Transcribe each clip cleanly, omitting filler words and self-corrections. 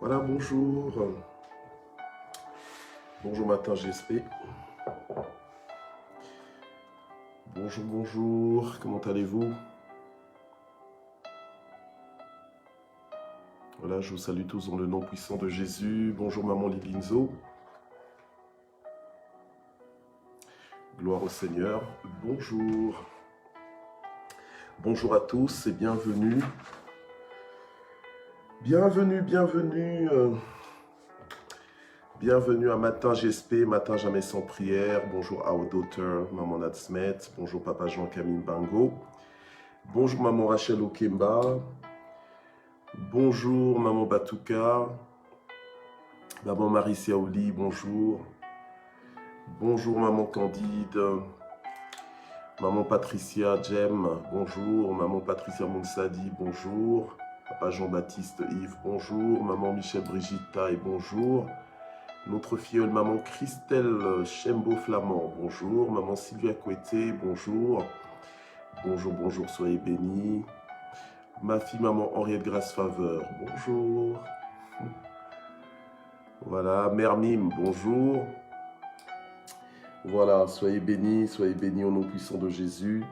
Voilà, bonjour. Bonjour matin GSP. Bonjour, bonjour. Comment allez-vous? Voilà, je vous salue tous dans le nom puissant de Jésus. Bonjour maman Lilinzo. Gloire au Seigneur. Bonjour. Bonjour à tous et bienvenue. Bienvenue. Bienvenue à Matin GSP, Matin Jamais Sans Prière. Bonjour Our Daughter, Maman Natsmet. Bonjour Papa Jean-Camille Bango. Bonjour Maman Rachel Okemba. Bonjour Maman Batouka. Maman Marie Siaouli, bonjour. Bonjour Maman Candide. Maman Patricia Jem, bonjour. Maman Patricia Mounsadi, bonjour. Papa Jean-Baptiste Yves, bonjour. Maman Michel Brigitta et bonjour. Notre filleule Maman Christelle Chembo-Flamand, bonjour. Maman Sylvia Couetté, bonjour. Bonjour, soyez bénis. Ma fille Maman Henriette Grace Faveur, bonjour. Voilà, Mère Mime, bonjour. Voilà, soyez bénis au nom puissant de Jésus.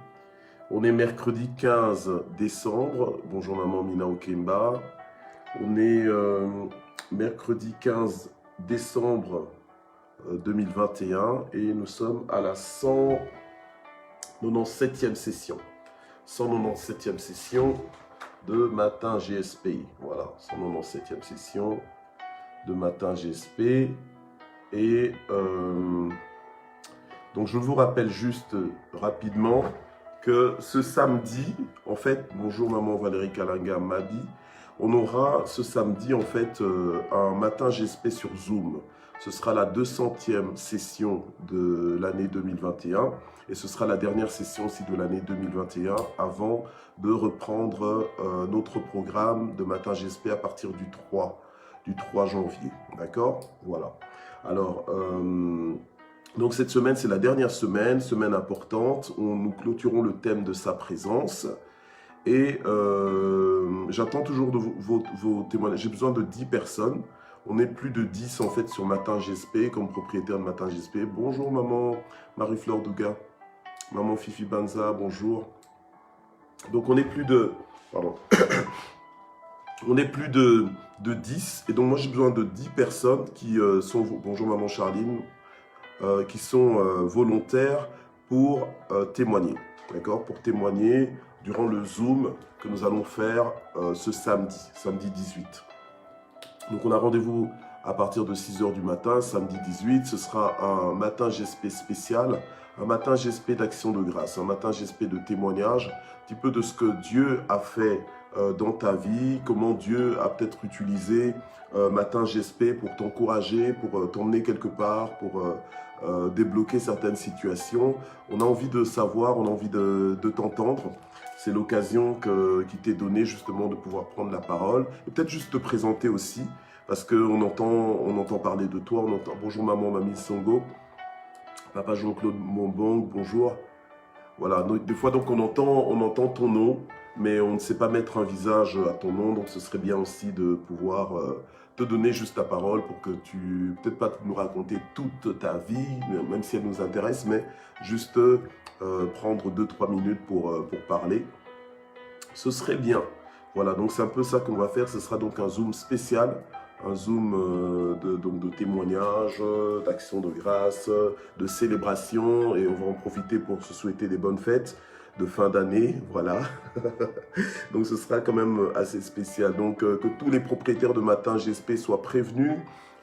On est mercredi 15 décembre. Bonjour Maman Mina Okemba. On est mercredi 15 décembre 2021 et nous sommes à la 197e session. 197e session de Matin GSP. Voilà, 197e session de Matin GSP. Et donc je vous rappelle juste rapidement que ce samedi, en fait, bonjour Maman Valérie Kalinga Mabi, on aura ce samedi en fait un Matin GSP sur Zoom. Ce sera la 200e session de l'année 2021 et ce sera la dernière session aussi de l'année 2021 avant de reprendre notre programme de Matin GSP à partir du 3 janvier. D'accord? Voilà. Alors, donc cette semaine, c'est la dernière semaine importante. Nous clôturons le thème de sa présence. Et j'attends toujours de vos témoignages. J'ai besoin de 10 personnes. On est plus de 10 en fait sur Matin GSP, comme propriétaire de Matin GSP. Bonjour maman Marie-Flore Douga. Maman Fifi Banza, bonjour. Donc on est plus de... Pardon. On est plus de 10. Et donc moi j'ai besoin de 10 personnes qui sont... Bonjour maman Charline. Qui sont volontaires pour témoigner. D'accord? Pour témoigner durant le Zoom que nous allons faire ce samedi 18. Donc on a rendez-vous à partir de 6 h du matin, samedi 18. Ce sera un Matin GSP spécial, un Matin GSP d'action de grâce, un Matin GSP de témoignage, un petit peu de ce que Dieu a fait dans ta vie, comment Dieu a peut-être utilisé Matin GSP pour t'encourager, pour t'emmener quelque part, pour débloquer certaines situations. On a envie de savoir, on a envie de t'entendre. C'est l'occasion qui t'est donnée justement de pouvoir prendre la parole et peut-être juste te présenter aussi parce qu'on entend parler de toi, on entend bonjour maman Mamie Songo, papa Jean-Claude Monbong, bonjour. Voilà, des fois donc on entend ton nom, mais on ne sait pas mettre un visage à ton nom, donc ce serait bien aussi de pouvoir te donner juste ta parole pour que tu, peut-être pas nous raconter toute ta vie, même si elle nous intéresse, mais juste prendre 2-3 minutes pour parler. Ce serait bien. Voilà, donc c'est un peu ça qu'on va faire. Ce sera donc un Zoom spécial, un Zoom de témoignages, d'action de grâce, de célébration. Et on va en profiter pour se souhaiter des bonnes fêtes de fin d'année. Voilà. Donc ce sera quand même assez spécial. Donc que tous les propriétaires de Matin GSP soient prévenus.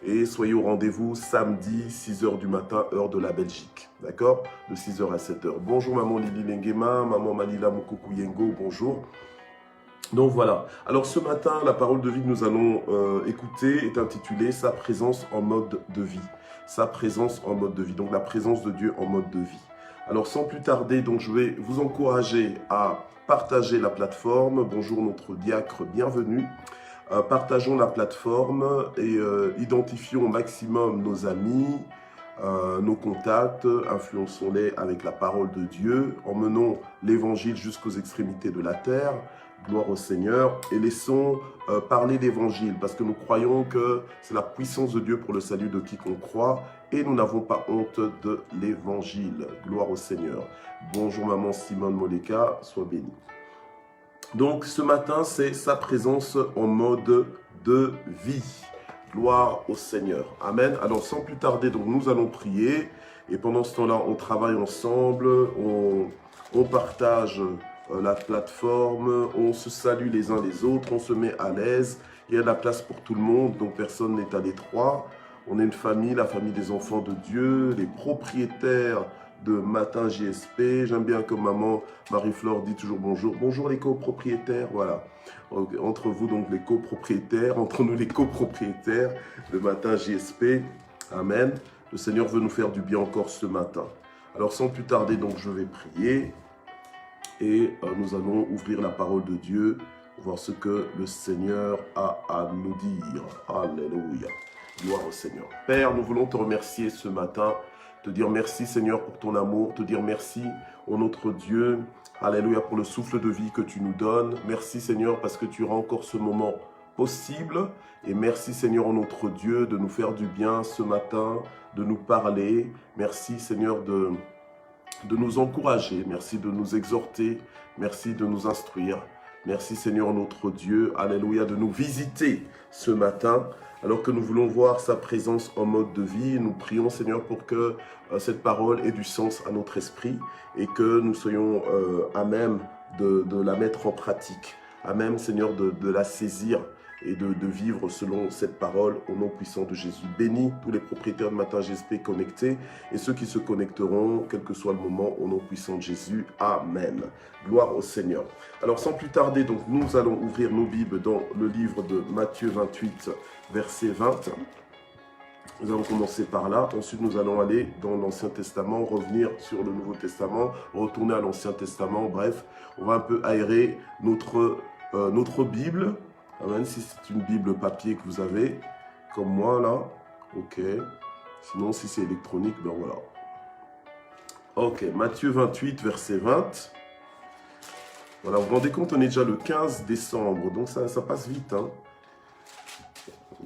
Et soyez au rendez-vous samedi, 6 h du matin, heure de la Belgique. D'accord? De 6 h à 7 h. Bonjour maman Lili Lengema, maman Malila Moukoukou Bonjour. Donc voilà. Alors ce matin, la parole de vie que nous allons écouter est intitulée « Sa présence en mode de vie ». Sa présence en mode de vie. Donc la présence de Dieu en mode de vie. Alors sans plus tarder, donc je vais vous encourager à partager la plateforme. Bonjour notre diacre, bienvenue. Partageons la plateforme et identifions au maximum nos amis, nos contacts, influençons-les avec la parole de Dieu, emmenons l'évangile jusqu'aux extrémités de la terre. Gloire au Seigneur. Et laissons parler l'Évangile, parce que nous croyons que c'est la puissance de Dieu pour le salut de quiconque croit. Et nous n'avons pas honte de l'Évangile. Gloire au Seigneur. Bonjour maman Simone Moleka, sois bénie. Donc ce matin, c'est sa présence en mode de vie. Gloire au Seigneur. Amen. Alors sans plus tarder, donc nous allons prier. Et pendant ce temps-là, on travaille ensemble, on partage la plateforme, on se salue les uns les autres, on se met à l'aise. Il y a de la place pour tout le monde, donc personne n'est à l'étroit. On est une famille, la famille des enfants de Dieu, les propriétaires de Matin JSP. J'aime bien que maman Marie-Flore dit toujours bonjour. Bonjour les copropriétaires, voilà. Entre vous donc les copropriétaires, entre nous les copropriétaires de Matin JSP. Amen. Le Seigneur veut nous faire du bien encore ce matin. Alors sans plus tarder, donc je vais prier et nous allons ouvrir la parole de Dieu, voir ce que le Seigneur a à nous dire. Alléluia. Gloire au Seigneur. Père, nous voulons te remercier ce matin, te dire merci Seigneur pour ton amour, te dire merci au notre Dieu. Alléluia pour le souffle de vie que tu nous donnes. Merci Seigneur parce que tu rends encore ce moment possible. Et merci Seigneur notre Dieu de nous faire du bien ce matin, de nous parler. Merci Seigneur de nous encourager. Merci de nous exhorter. Merci de nous instruire. Merci Seigneur notre Dieu. Alléluia de nous visiter ce matin. Alors que nous voulons voir sa présence en mode de vie, nous prions Seigneur pour que cette parole ait du sens à notre esprit et que nous soyons à même de la mettre en pratique, à même Seigneur de la saisir et de vivre selon cette parole au nom puissant de Jésus. Bénis tous les propriétaires de Matin GSP connectés et ceux qui se connecteront, quel que soit le moment, au nom puissant de Jésus. Amen. Gloire au Seigneur. Alors sans plus tarder, donc, nous allons ouvrir nos Bibles dans le livre de Matthieu 28, verset 20. Nous allons commencer par là. Ensuite, nous allons aller dans l'Ancien Testament, revenir sur le Nouveau Testament, retourner à l'Ancien Testament. Bref, on va un peu aérer notre Bible. Amen. Si c'est une Bible papier que vous avez, comme moi là, ok. Sinon, si c'est électronique, ben voilà. Ok, Matthieu 28, verset 20. Voilà, vous vous rendez compte, on est déjà le 15 décembre, donc ça passe vite. Hein.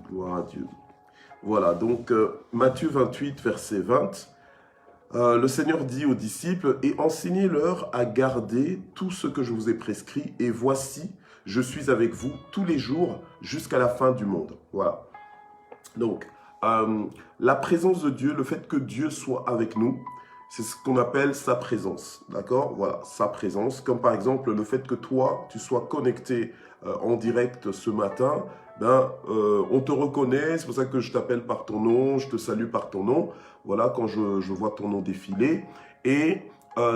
Gloire à Dieu. Voilà, donc Matthieu 28, verset 20. Le Seigneur dit aux disciples, « Et enseignez-leur à garder tout ce que je vous ai prescrit, et voici, je suis avec vous tous les jours jusqu'à la fin du monde. » Voilà. Donc, la présence de Dieu, le fait que Dieu soit avec nous, c'est ce qu'on appelle sa présence. D'accord? Voilà, sa présence. Comme par exemple, le fait que toi, tu sois connecté en direct ce matin, ben, on te reconnaît, c'est pour ça que je t'appelle par ton nom, je te salue par ton nom. Voilà, quand je vois ton nom défiler. Et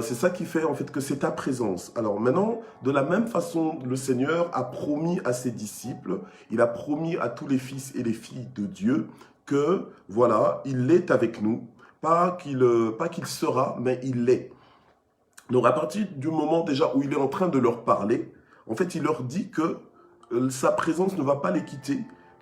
c'est ça qui fait en fait que c'est ta présence. Alors maintenant, de la même façon, le Seigneur a promis à ses disciples, il a promis à tous les fils et les filles de Dieu que, voilà, il est avec nous. Pas qu'il sera, mais il l'est. Donc à partir du moment déjà où il est en train de leur parler, en fait, il leur dit que sa présence ne va pas les quitter,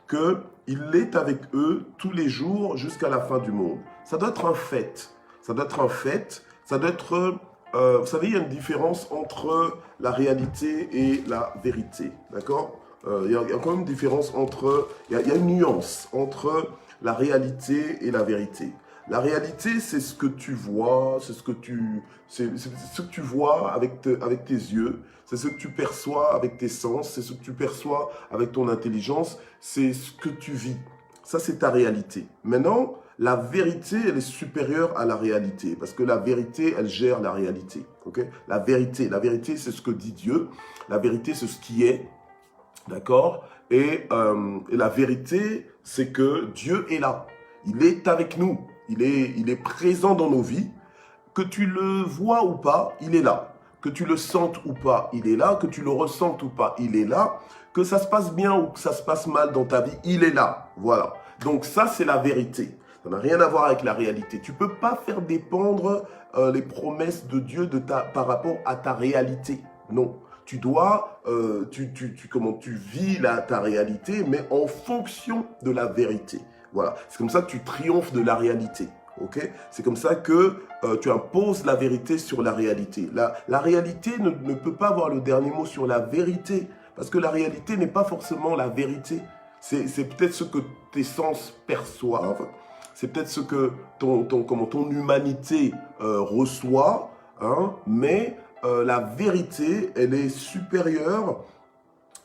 qu'il est avec eux tous les jours jusqu'à la fin du monde. Ça doit être un fait. Ça doit être un fait. Ça doit être... vous savez, il y a une différence entre la réalité et la vérité. D'accord? Il y a quand même une différence entre... Il y a une nuance entre la réalité et la vérité. La réalité, c'est ce que tu vois, c'est ce que tu vois avec tes yeux, c'est ce que tu perçois avec tes sens, c'est ce que tu perçois avec ton intelligence, c'est ce que tu vis. Ça, c'est ta réalité. Maintenant, la vérité, elle est supérieure à la réalité, parce que la vérité, elle gère la réalité. Okay? La vérité, c'est ce que dit Dieu. La vérité, c'est ce qui est. D'accord? Et la vérité, c'est que Dieu est là. Il est avec nous. Il est présent dans nos vies. Que tu le vois ou pas, il est là. Que tu le sentes ou pas, il est là. Que tu le ressentes ou pas, il est là. Que ça se passe bien ou que ça se passe mal dans ta vie, il est là. Voilà. Donc ça, c'est la vérité. Ça n'a rien à voir avec la réalité. Tu ne peux pas faire dépendre les promesses de Dieu par rapport à ta réalité. Non. Tu dois, tu vis ta réalité, mais en fonction de la vérité. Voilà, c'est comme ça que tu triomphes de la réalité. ok? C'est comme ça que tu imposes la vérité sur la réalité. La réalité ne peut pas avoir le dernier mot sur la vérité, parce que la réalité n'est pas forcément la vérité. C'est peut-être ce que tes sens perçoivent, c'est peut-être ce que ton humanité reçoit, hein, mais la vérité, elle est supérieure.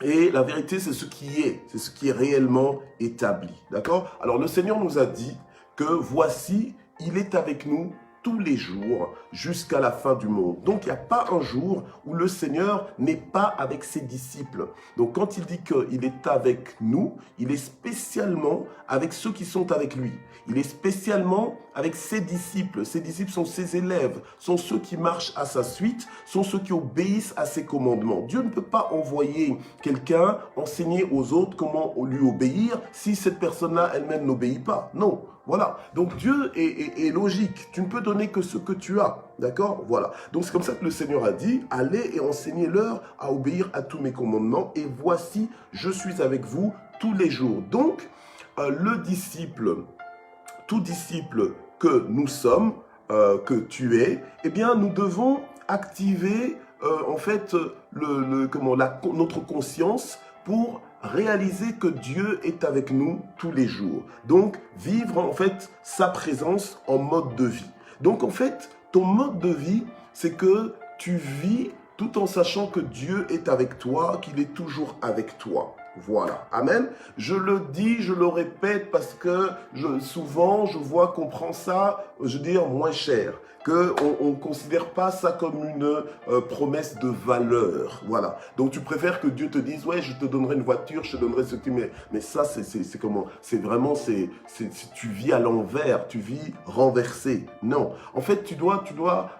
Et la vérité, c'est ce qui est réellement établi. D'accord? Alors, le Seigneur nous a dit que voici, il est avec nous tous les jours jusqu'à la fin du monde. Donc, il n'y a pas un jour où le Seigneur n'est pas avec ses disciples. Donc, quand il dit qu'il est avec nous, il est spécialement avec ceux qui sont avec lui. Il est spécialement avec ses disciples. Ses disciples sont ses élèves, sont ceux qui marchent à sa suite, sont ceux qui obéissent à ses commandements. Dieu ne peut pas envoyer quelqu'un enseigner aux autres comment lui obéir si cette personne-là elle-même n'obéit pas. Non. Voilà, donc Dieu est logique, tu ne peux donner que ce que tu as, d'accord? Voilà, donc c'est comme ça que le Seigneur a dit, allez et enseignez-leur à obéir à tous mes commandements, et voici, je suis avec vous tous les jours. Donc, le disciple, tout disciple que nous sommes, que tu es, eh bien, nous devons activer, en fait, notre conscience pour réaliser que Dieu est avec nous tous les jours. Donc, vivre en fait sa présence en mode de vie. Donc, en fait, ton mode de vie, c'est que tu vis tout en sachant que Dieu est avec toi, qu'il est toujours avec toi. Voilà, amen. Je le dis, je le répète parce que souvent je vois qu'on prend ça, je veux dire, moins cher, qu'on ne considère pas ça comme une promesse de valeur. Voilà, donc tu préfères que Dieu te dise, ouais, je te donnerai une voiture, je te donnerai ce que tu mets. Mais ça, c'est comment? C'est vraiment, tu vis à l'envers, tu vis renversé. Non, en fait, tu dois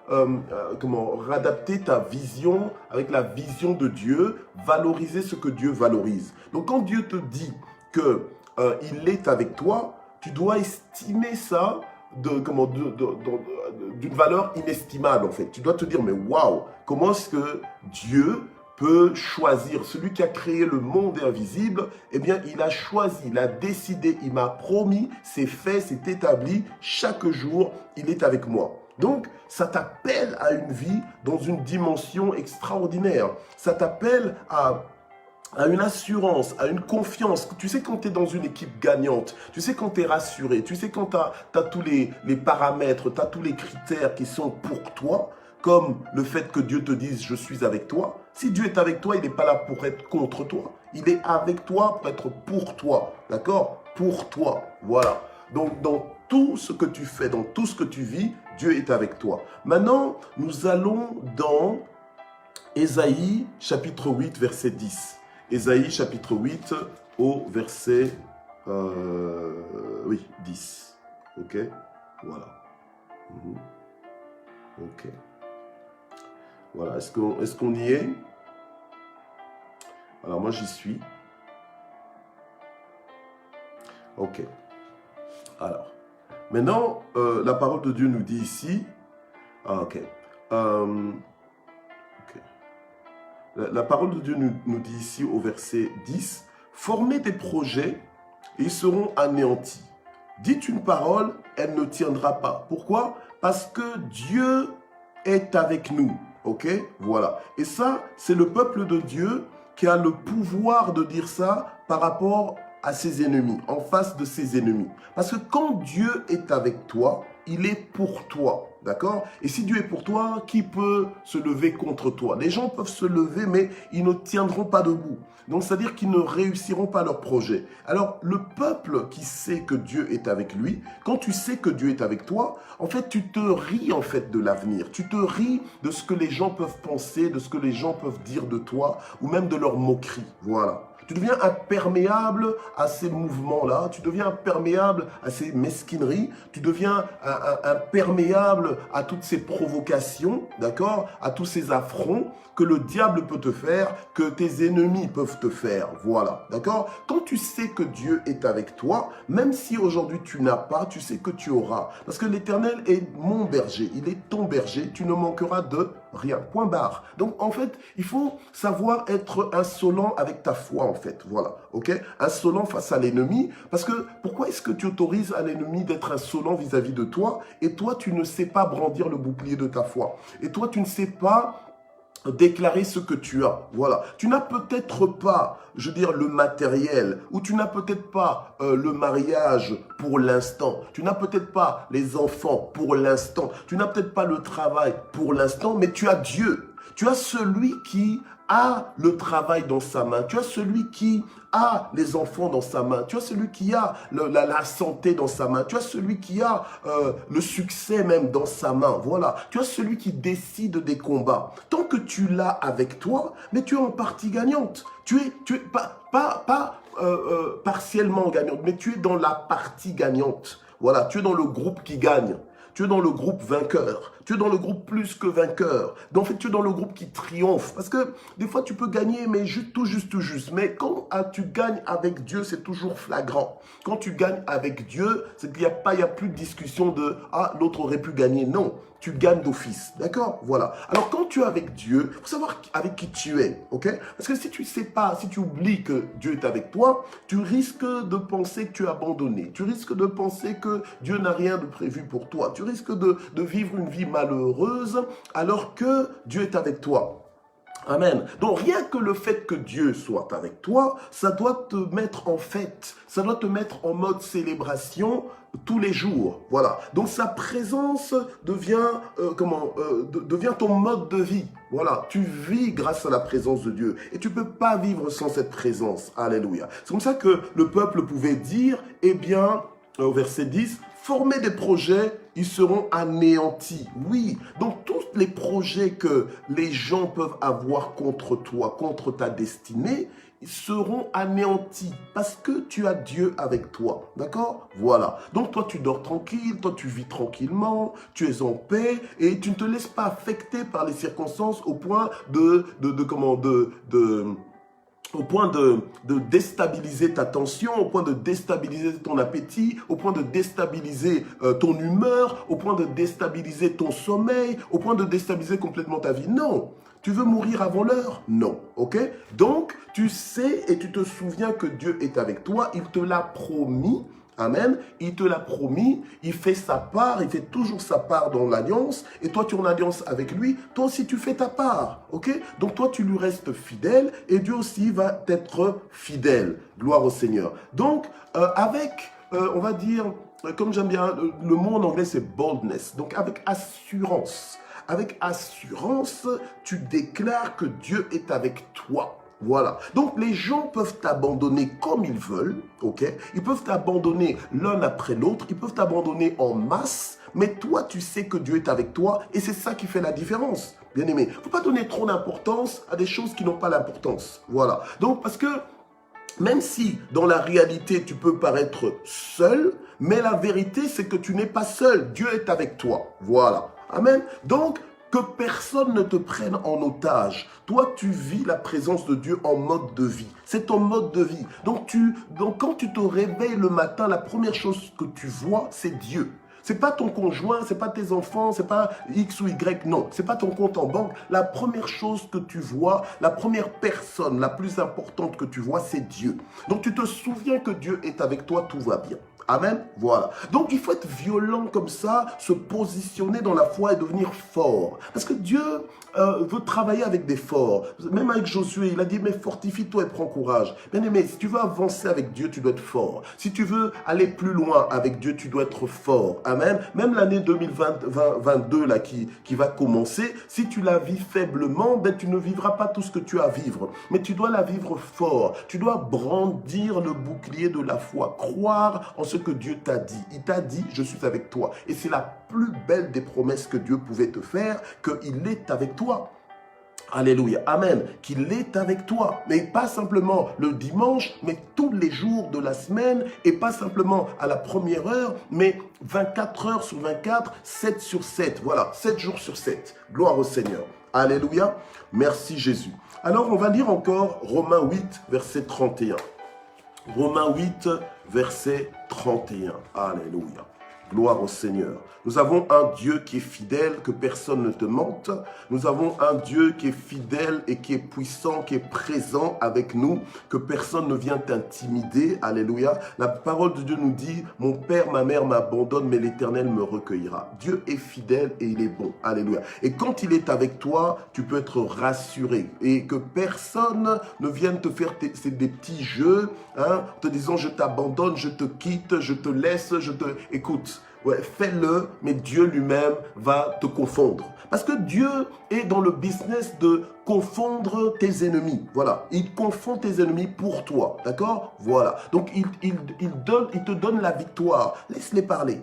réadapter ta vision avec la vision de Dieu, valoriser ce que Dieu valorise. Donc, quand Dieu te dit qu'il est avec toi, tu dois estimer ça d'une valeur inestimable, en fait. Tu dois te dire, mais waouh, comment est-ce que Dieu peut choisir? Celui qui a créé le monde invisible, eh bien, il a choisi, il a décidé, il m'a promis, c'est fait, c'est établi. Chaque jour, il est avec moi. Donc, ça t'appelle à une vie dans une dimension extraordinaire. Ça t'appelle à une assurance, à une confiance. Tu sais quand tu es dans une équipe gagnante, tu sais quand tu es rassuré, tu sais quand tu as tous les paramètres, tu as tous les critères qui sont pour toi, comme le fait que Dieu te dise « je suis avec toi ». Si Dieu est avec toi, il n'est pas là pour être contre toi. Il est avec toi pour être pour toi. D'accord? Pour toi. Voilà. Donc, dans tout ce que tu fais, dans tout ce que tu vis, Dieu est avec toi. Maintenant, nous allons dans Ésaïe chapitre 8, verset 10. Ésaïe chapitre 8 au verset 10. Ok? Voilà. Ok. Voilà. Est-ce qu'on y est? Alors moi j'y suis. Ok. Alors. Maintenant, la parole de Dieu nous dit ici. Ah, ok. La parole de Dieu nous dit ici au verset 10, « Formez des projets et ils seront anéantis. Dites une parole, elle ne tiendra pas. » Pourquoi? Parce que Dieu est avec nous. Ok? Voilà. Et ça, c'est le peuple de Dieu qui a le pouvoir de dire ça par rapport à ses ennemis, en face de ses ennemis. Parce que quand Dieu est avec toi, il est pour toi. D'accord? Et si Dieu est pour toi, qui peut se lever contre toi? Les gens peuvent se lever, mais ils ne tiendront pas debout. Donc, c'est-à-dire qu'ils ne réussiront pas leur projet. Alors, le peuple qui sait que Dieu est avec lui, quand tu sais que Dieu est avec toi, en fait, tu te ris en fait de l'avenir. Tu te ris de ce que les gens peuvent penser, de ce que les gens peuvent dire de toi, ou même de leur moquerie. Voilà. Tu deviens imperméable à ces mouvements-là, tu deviens imperméable à ces mesquineries, tu deviens imperméable à toutes ces provocations, d'accord, à tous ces affronts que le diable peut te faire, que tes ennemis peuvent te faire, voilà, d'accord? Quand tu sais que Dieu est avec toi, même si aujourd'hui tu n'as pas, tu sais que tu auras, parce que l'Éternel est mon berger, il est ton berger, tu ne manqueras de rien, point barre. Donc en fait, il faut savoir être insolent avec ta foi, en fait. fait. Voilà, ok? Insolent face à l'ennemi. Parce que pourquoi est-ce que tu autorises à l'ennemi d'être insolent vis-à-vis de toi et toi, tu ne sais pas brandir le bouclier de ta foi. Et toi, tu ne sais pas déclarer ce que tu as. Voilà. Tu n'as peut-être pas, je veux dire, le matériel, ou tu n'as peut-être pas le mariage pour l'instant. Tu n'as peut-être pas les enfants pour l'instant. Tu n'as peut-être pas le travail pour l'instant, mais tu as Dieu. Tu as celui qui a le travail dans sa main. Tu as celui qui a les enfants dans sa main. Tu as celui qui a la santé dans sa main. Tu as celui qui a le succès même dans sa main. Voilà. Tu as celui qui décide des combats. Tant que tu l'as avec toi, mais tu es en partie gagnante. Tu es pas partiellement gagnante, mais tu es dans la partie gagnante. Voilà. Tu es dans le groupe qui gagne. Tu es dans le groupe vainqueur. Tu es dans le groupe plus que vainqueur. Donc, en fait, tu es dans le groupe qui triomphe. Parce que des fois, tu peux gagner, mais tout juste. Mais quand tu gagnes avec Dieu, c'est toujours flagrant. Quand tu gagnes avec Dieu, c'est qu'il n'y a plus de discussion de « Ah, l'autre aurait pu gagner ». Non, tu gagnes d'office. D'accord? Voilà. Alors, quand tu es avec Dieu, il faut savoir avec qui tu es. Ok? Parce que si tu ne sais pas, si tu oublies que Dieu est avec toi, tu risques de penser que tu es abandonné. Tu risques de penser que Dieu n'a rien de prévu pour toi. Tu risques de vivre une vie malheureuse alors que Dieu est avec toi. Amen. Donc rien que le fait que Dieu soit avec toi, ça doit te mettre en fête, ça doit te mettre en mode célébration tous les jours. Voilà. Donc sa présence devient devient ton mode de vie. Voilà. Tu vis grâce à la présence de Dieu et tu peux pas vivre sans cette présence. Alléluia. C'est comme ça que le peuple pouvait dire, eh bien, au verset 10, former des projets, ils seront anéantis. Oui, donc tous les projets que les gens peuvent avoir contre toi, contre ta destinée, ils seront anéantis parce que tu as Dieu avec toi. D'accord? Voilà. Donc toi, tu dors tranquille, toi, tu vis tranquillement, tu es en paix et tu ne te laisses pas affecter par les circonstances au point au point de déstabiliser ta tension, au point de déstabiliser ton appétit, au point de déstabiliser ton humeur, au point de déstabiliser ton sommeil, au point de déstabiliser complètement ta vie. Non. Tu veux mourir avant l'heure? Non. Ok? Donc, tu sais et tu te souviens que Dieu est avec toi. Il te l'a promis. Amen. Il te l'a promis, il fait sa part, il fait toujours sa part dans l'alliance, et toi tu es en alliance avec lui, toi aussi tu fais ta part, ok? Donc toi tu lui restes fidèle, et Dieu aussi va t'être fidèle. Gloire au Seigneur. Donc, on va dire, comme j'aime bien, le mot en anglais c'est boldness, donc avec assurance. Avec assurance, tu déclares que Dieu est avec toi. Voilà. Donc, les gens peuvent t'abandonner comme ils veulent, ok? Ils peuvent t'abandonner l'un après l'autre, ils peuvent t'abandonner en masse, mais toi, tu sais que Dieu est avec toi et c'est ça qui fait la différence, bien aimé. Il ne faut pas donner trop d'importance à des choses qui n'ont pas d'importance. Voilà. Donc, parce que même si dans la réalité, tu peux paraître seul, mais la vérité, c'est que tu n'es pas seul. Dieu est avec toi. Voilà. Amen. Donc, que personne ne te prenne en otage. Toi, tu vis la présence de Dieu en mode de vie. C'est ton mode de vie. Donc, quand tu te réveilles le matin, la première chose que tu vois, c'est Dieu. C'est pas ton conjoint, c'est pas tes enfants, c'est pas X ou Y, non. C'est pas ton compte en banque. La première chose que tu vois, la première personne la plus importante que tu vois, c'est Dieu. Donc, tu te souviens que Dieu est avec toi, tout va bien. Amen. Voilà. Donc, il faut être violent comme ça, se positionner dans la foi et devenir fort. Parce que Dieu veut travailler avec des forts. Même avec Josué, il a dit, mais fortifie-toi et prends courage. Bien aimé, si tu veux avancer avec Dieu, tu dois être fort. Si tu veux aller plus loin avec Dieu, tu dois être fort. Amen. Même l'année 2022 là, qui va commencer, si tu la vis faiblement, ben, tu ne vivras pas tout ce que tu as à vivre. Mais tu dois la vivre fort. Tu dois brandir le bouclier de la foi. Croire en ce que Dieu t'a dit. Il t'a dit, je suis avec toi. Et c'est la plus belle des promesses que Dieu pouvait te faire, qu'il est avec toi. Alléluia, amen, qu'il est avec toi, mais pas simplement le dimanche, mais tous les jours de la semaine, et pas simplement à la première heure, mais 24 heures sur 24, 7 sur 7, voilà, 7 jours sur 7, gloire au Seigneur, alléluia, merci Jésus. Alors on va lire encore Romains 8, verset 31, Romains 8, verset 31, alléluia, Gloire au Seigneur. Nous avons un Dieu qui est fidèle, que personne ne te mente. Nous avons un Dieu qui est fidèle et qui est puissant, qui est présent avec nous, que personne ne vient t'intimider. Alléluia. La parole de Dieu nous dit, mon père, ma mère m'abandonnent, mais l'Éternel me recueillera. Dieu est fidèle et il est bon. Alléluia. Et quand il est avec toi, tu peux être rassuré. Et que personne ne vienne te faire des petits jeux, hein, te disant, je t'abandonne, je te quitte, je te laisse, Écoute, ouais, fais-le, mais Dieu lui-même va te confondre. Parce que Dieu est dans le business de confondre tes ennemis. Voilà, il confond tes ennemis pour toi, d'accord? Voilà, donc il te donne la victoire. Laisse-les parler,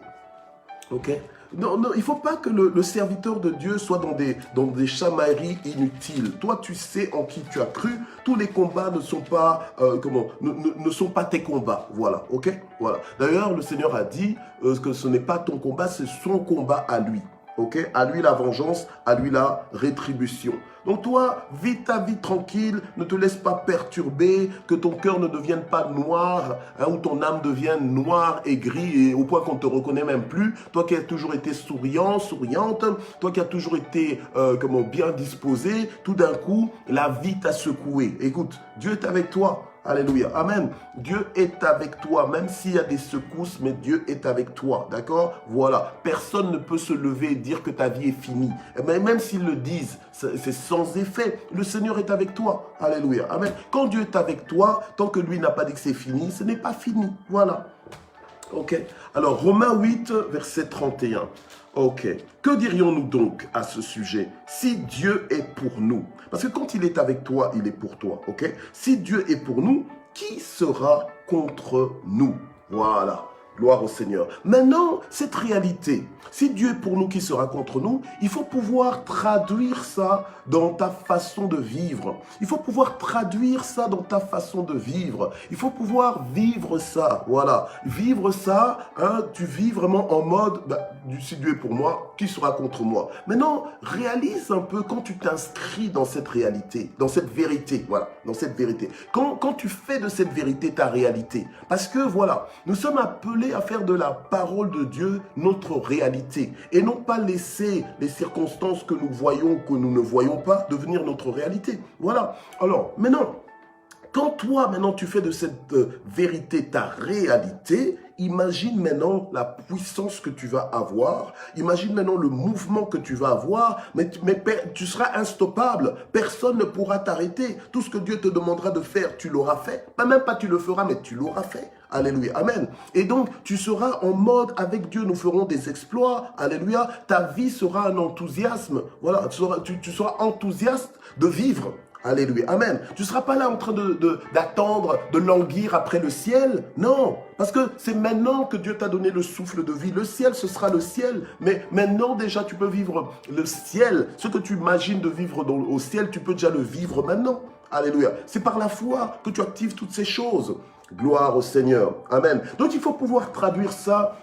ok? Non, non, il ne faut pas que le serviteur de Dieu soit dans des chamailleries inutiles. Toi, tu sais en qui tu as cru. Tous les combats ne sont pas, ne sont pas tes combats. Voilà, ok? Voilà. D'ailleurs, le Seigneur a dit que ce n'est pas ton combat, c'est son combat à lui. Ok, à lui la vengeance, à lui la rétribution. Donc toi, vis ta vie tranquille, ne te laisse pas perturber, que ton cœur ne devienne pas noir, hein, ou ton âme devienne noire et gris, et au point qu'on ne te reconnaît même plus. Toi qui as toujours été souriant, souriante, toi qui as toujours été bien disposé, tout d'un coup, la vie t'a secoué. Écoute, Dieu est avec toi. Alléluia. Amen. Dieu est avec toi, même s'il y a des secousses, mais Dieu est avec toi. D'accord? Voilà. Personne ne peut se lever et dire que ta vie est finie. Mais même s'ils le disent, c'est sans effet. Le Seigneur est avec toi. Alléluia. Amen. Quand Dieu est avec toi, tant que lui n'a pas dit que c'est fini, ce n'est pas fini. Voilà. Ok. Alors, Romains 8, verset 31. Ok. Que dirions-nous donc à ce sujet? Si Dieu est pour nous. Parce que quand il est avec toi, il est pour toi. Ok. Si Dieu est pour nous, qui sera contre nous? Voilà. Gloire au Seigneur. Maintenant, cette réalité, si Dieu est pour nous, qui sera contre nous, il faut pouvoir traduire ça dans ta façon de vivre. Il faut pouvoir traduire ça dans ta façon de vivre. Il faut pouvoir vivre ça. Voilà. Vivre ça, hein, tu vis vraiment en mode, si Dieu est pour moi, qui sera contre moi? Maintenant, réalise un peu quand tu t'inscris dans cette réalité, dans cette vérité. Voilà, dans cette vérité. Quand tu fais de cette vérité ta réalité. Parce que voilà, nous sommes appelés à faire de la parole de Dieu notre réalité et non pas laisser les circonstances que nous voyons, que nous ne voyons pas, devenir notre réalité. Voilà. Alors, maintenant, quand toi, maintenant, tu fais de cette vérité ta réalité, imagine maintenant la puissance que tu vas avoir. Imagine maintenant le mouvement que tu vas avoir. Mais tu seras instoppable. Personne ne pourra t'arrêter. Tout ce que Dieu te demandera de faire, tu l'auras fait. Même pas tu le feras, mais tu l'auras fait. Alléluia. Amen. Et donc, tu seras en mode avec Dieu. Nous ferons des exploits. Alléluia. Ta vie sera un enthousiasme. Voilà. Tu seras enthousiaste de vivre. Alléluia. Amen. Tu ne seras pas là en train d'attendre, de languir après le ciel. Non. Parce que c'est maintenant que Dieu t'a donné le souffle de vie. Le ciel, ce sera le ciel. Mais maintenant, déjà, tu peux vivre le ciel. Ce que tu imagines de vivre au ciel, tu peux déjà le vivre maintenant. Alléluia. C'est par la foi que tu actives toutes ces choses. Gloire au Seigneur. Amen. Donc, il faut pouvoir traduire ça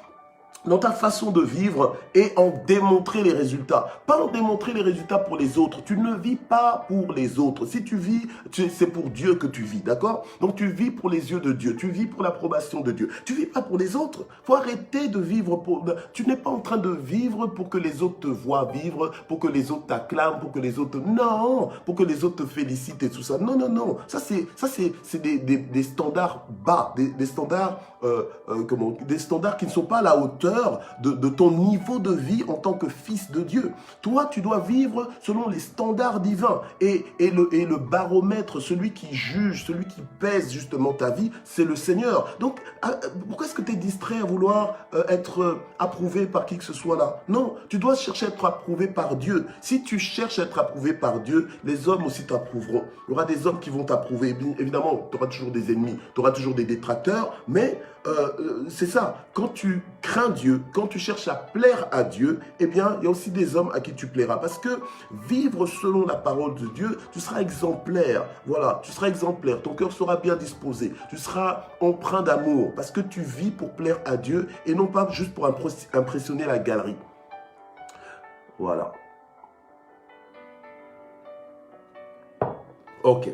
dans ta façon de vivre et en démontrer les résultats. Pas en démontrer les résultats pour les autres. Tu ne vis pas pour les autres. Si tu vis, c'est pour Dieu que tu vis, d'accord? Donc tu vis pour les yeux de Dieu. Tu vis pour l'approbation de Dieu. Tu vis pas pour les autres. Faut arrêter de vivre pour... Tu n'es pas en train de vivre pour que les autres te voient vivre, pour que les autres t'acclament, pour que les autres... Non! Pour que les autres te félicitent et tout ça. Non, non, non. Ça, c'est des standards bas, des standards... des standards qui ne sont pas à la hauteur de ton niveau de vie en tant que fils de Dieu. Toi, tu dois vivre selon les standards divins. Et le baromètre, celui qui juge, celui qui pèse justement ta vie, c'est le Seigneur. Donc, pourquoi est-ce que tu es distrait à vouloir être approuvé par qui que ce soit là? Non, tu dois chercher à être approuvé par Dieu. Si tu cherches à être approuvé par Dieu, les hommes aussi t'approuveront. Il y aura des hommes qui vont t'approuver. Évidemment, tu auras toujours des ennemis, tu auras toujours des détracteurs, mais c'est ça. Quand tu crains Dieu, quand tu cherches à plaire à Dieu, eh bien, il y a aussi des hommes à qui tu plairas. Parce que vivre selon la parole de Dieu, tu seras exemplaire. Voilà, tu seras exemplaire. Ton cœur sera bien disposé. Tu seras empreint d'amour. Parce que tu vis pour plaire à Dieu et non pas juste pour impressionner la galerie. Voilà. Ok.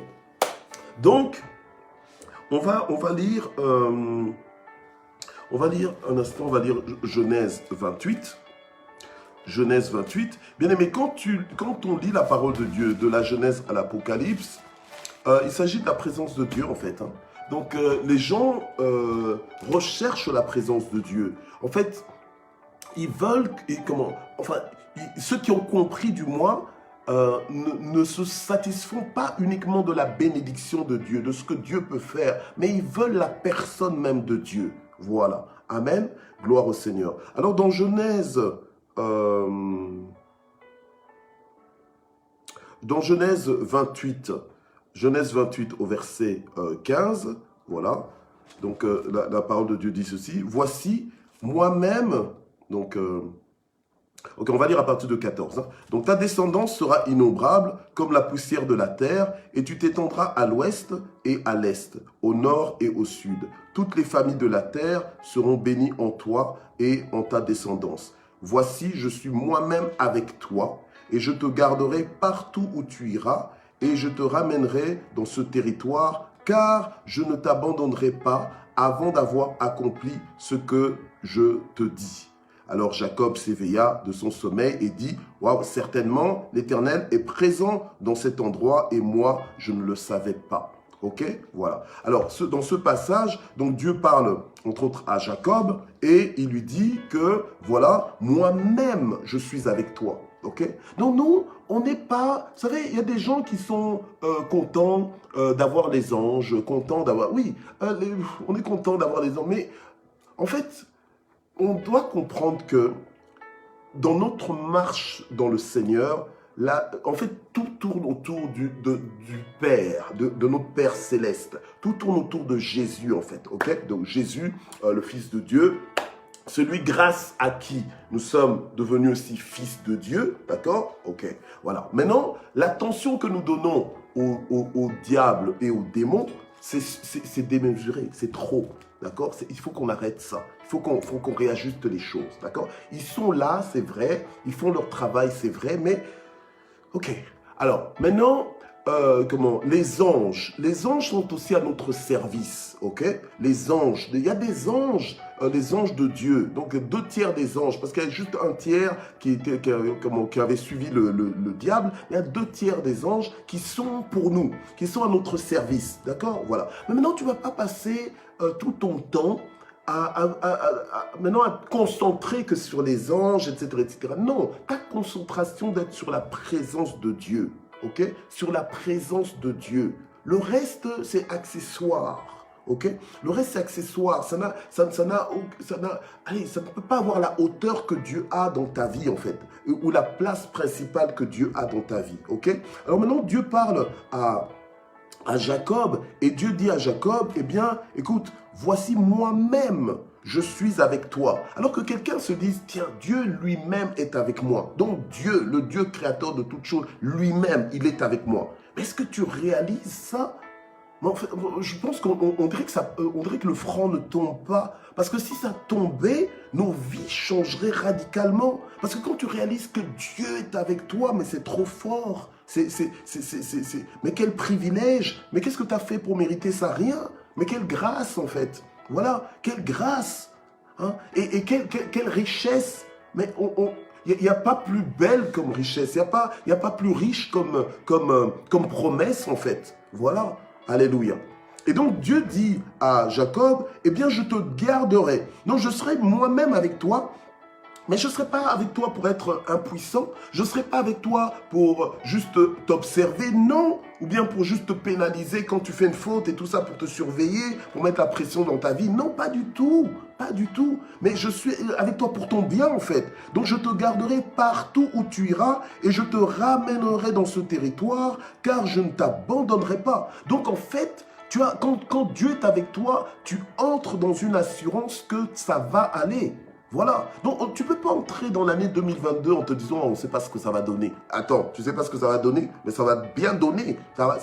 Donc, on va lire... On va lire un instant, on va lire Genèse 28. Genèse 28. Bien aimé, quand on lit la parole de Dieu, de la Genèse à l'Apocalypse, il s'agit de la présence de Dieu en fait. Hein. Donc les gens recherchent la présence de Dieu. En fait, ils veulent, ceux qui ont compris du moins, ne se satisfont pas uniquement de la bénédiction de Dieu, de ce que Dieu peut faire, mais ils veulent la personne même de Dieu. Voilà. Amen. Gloire au Seigneur. Alors dans Genèse 28, Genèse 28 au verset 15, voilà, donc la parole de Dieu dit ceci, « Voici moi-même », donc, ok, on va lire à partir de 14, hein. « Donc ta descendance sera innombrable comme la poussière de la terre, et tu t'étendras à l'ouest et à l'est, au nord et au sud. Toutes les familles de la terre seront bénies en toi et en ta descendance. Voici, je suis moi-même avec toi, et je te garderai partout où tu iras, et je te ramènerai dans ce territoire, car je ne t'abandonnerai pas avant d'avoir accompli ce que je te dis. » Alors Jacob s'éveilla de son sommeil et dit, « Waouh, certainement l'Éternel est présent dans cet endroit et moi, je ne le savais pas. » Ok, voilà. Alors, dans ce passage, donc Dieu parle, entre autres, à Jacob et il lui dit que, voilà, moi-même, je suis avec toi. Ok. Donc, nous, on n'est pas... Vous savez, il y a des gens qui sont contents d'avoir les anges, contents d'avoir... Oui, on est content d'avoir les anges, mais en fait, on doit comprendre que dans notre marche dans le Seigneur, là, en fait, tout tourne autour du Père, de notre Père céleste. Tout tourne autour de Jésus, en fait. Ok. Donc Jésus, le Fils de Dieu, celui grâce à qui nous sommes devenus aussi fils de Dieu, d'accord? Ok, voilà. Maintenant, l'attention que nous donnons au diable et aux démons, c'est démesuré, c'est trop, d'accord? Il faut qu'on arrête ça, il faut qu'on réajuste les choses, d'accord? Ils sont là, c'est vrai, ils font leur travail, c'est vrai, mais... Ok, alors, maintenant... les anges sont aussi à notre service, ok? Les anges, il y a des anges, les anges de Dieu, donc 2/3 des anges, parce qu'il y a juste un tiers qui avait suivi le diable, il y a 2/3 des anges qui sont pour nous, qui sont à notre service, d'accord? Voilà. Mais maintenant, tu ne vas pas passer tout ton temps maintenant à te concentrer que sur les anges, etc., etc. Non, ta concentration d'être sur la présence de Dieu. Ok, sur la présence de Dieu. Le reste, c'est accessoire. Ok, le reste, c'est accessoire. Ça ne peut pas avoir la hauteur que Dieu a dans ta vie, en fait, ou la place principale que Dieu a dans ta vie. Ok, alors maintenant, Dieu parle à Jacob, et Dieu dit à Jacob, eh bien, écoute, voici moi-même, je suis avec toi. Alors que quelqu'un se dise, tiens, Dieu lui-même est avec moi. Donc Dieu, le Dieu créateur de toutes choses, lui-même, il est avec moi. Mais est-ce que tu réalises ça? En fait, je pense qu'on dirait que le franc ne tombe pas. Parce que si ça tombait, nos vies changeraient radicalement. Parce que quand tu réalises que Dieu est avec toi, mais c'est trop fort. Mais quel privilège. Mais qu'est-ce que tu as fait pour mériter ça? Rien. Mais quelle grâce en fait. Voilà, quelle grâce. Hein? Et quelle richesse. Mais il n'y a pas plus belle comme richesse. Il n'y a pas plus riche comme promesse en fait. Voilà. Alléluia. Et donc Dieu dit à Jacob, eh bien je te garderai. Donc je serai moi-même avec toi, mais je ne serai pas avec toi pour être impuissant. Je ne serai pas avec toi pour juste t'observer, non. Ou bien pour juste te pénaliser quand tu fais une faute et tout ça, pour te surveiller, pour mettre la pression dans ta vie. Non, pas du tout. Pas du tout. Mais je suis avec toi pour ton bien en fait. Donc je te garderai partout où tu iras et je te ramènerai dans ce territoire car je ne t'abandonnerai pas. Donc en fait, quand Dieu est avec toi, tu entres dans une assurance que ça va aller. Voilà. Donc, tu ne peux pas entrer dans l'année 2022 en te disant, on ne sait pas ce que ça va donner. Attends, tu ne sais pas ce que ça va donner, mais ça va bien donner. Ça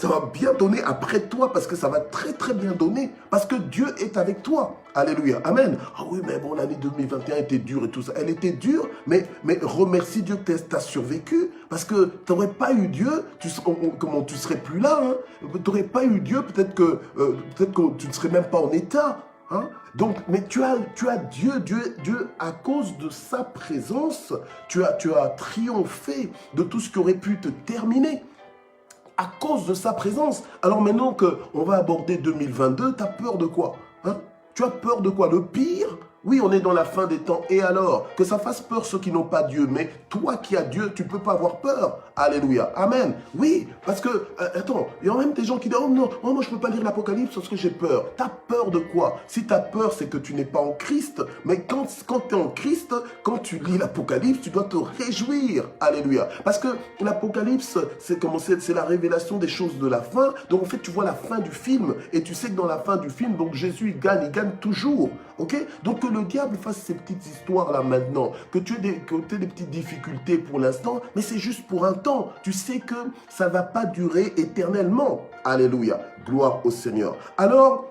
va bien donner après toi, parce que ça va très très bien donner. Parce que Dieu est avec toi. Alléluia. Amen. Ah oui, mais bon, l'année 2021 était dure et tout ça. Elle était dure, mais remercie Dieu que tu as survécu. Parce que tu n'aurais pas eu Dieu, comment tu ne serais plus là. Hein? Tu n'aurais pas eu Dieu, peut-être que tu ne serais même pas en état. Hein? Donc, mais tu as Dieu, à cause de sa présence, tu as triomphé de tout ce qui aurait pu te terminer. À cause de sa présence. Alors maintenant qu'on va aborder 2022, tu as peur de quoi? Hein? Tu as peur de quoi? Le pire? Oui, on est dans la fin des temps. Et alors? Que ça fasse peur ceux qui n'ont pas Dieu. Mais toi qui as Dieu, tu ne peux pas avoir peur. Alléluia. Amen. Oui, parce que, attends, il y a même des gens qui disent, oh non, oh, moi je ne peux pas lire l'Apocalypse parce que j'ai peur. Tu as peur de quoi? Si tu as peur, c'est que tu n'es pas en Christ. Mais quand tu es en Christ, quand tu lis l'Apocalypse, tu dois te réjouir. Alléluia. Parce que l'Apocalypse, c'est la révélation des choses de la fin. Donc en fait, tu vois la fin du film. Et tu sais que dans la fin du film, donc Jésus, il gagne toujours. Ok? Donc que le diable fasse ces petites histoires-là maintenant, que tu aies des petites difficultés pour l'instant, mais c'est juste pour un temps. Tu sais que ça ne va pas durer éternellement. Alléluia. Gloire au Seigneur. Alors,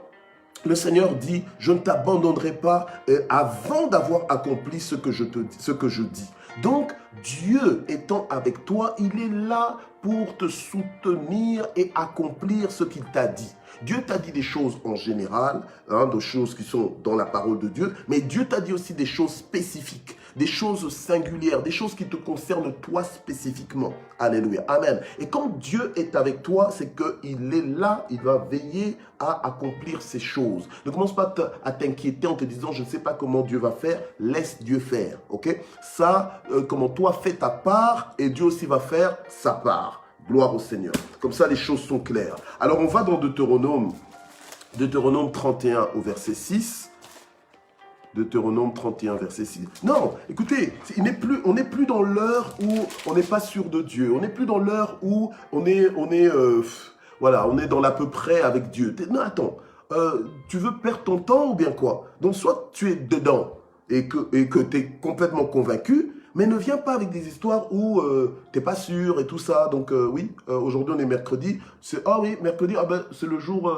le Seigneur dit, je ne t'abandonnerai pas avant d'avoir accompli ce que je dis. Donc, Dieu étant avec toi, il est là pour te soutenir et accomplir ce qu'il t'a dit. Dieu t'a dit des choses en général, hein, des choses qui sont dans la parole de Dieu, mais Dieu t'a dit aussi des choses spécifiques, des choses singulières, des choses qui te concernent toi spécifiquement. Alléluia. Amen. Et quand Dieu est avec toi, c'est qu'il est là, il va veiller à accomplir ces choses. Ne commence pas à t'inquiéter en te disant, je ne sais pas comment Dieu va faire, laisse Dieu faire. Ok? Ça, comment toi fais ta part et Dieu aussi va faire sa part. Gloire au Seigneur. Comme ça, les choses sont claires. Alors, on va dans Deutéronome 31 au verset 6. Deutéronome 31, verset 6. Non, écoutez, on n'est plus dans l'heure où on n'est pas sûr de Dieu. On n'est plus dans l'heure où on est dans l'à peu près avec Dieu. Non, attends, tu veux perdre ton temps ou bien quoi? Donc, soit tu es dedans et que tu es complètement convaincu, mais ne viens pas avec des histoires où tu n'es pas sûr et tout ça. Donc aujourd'hui on est mercredi. Mercredi, c'est le jour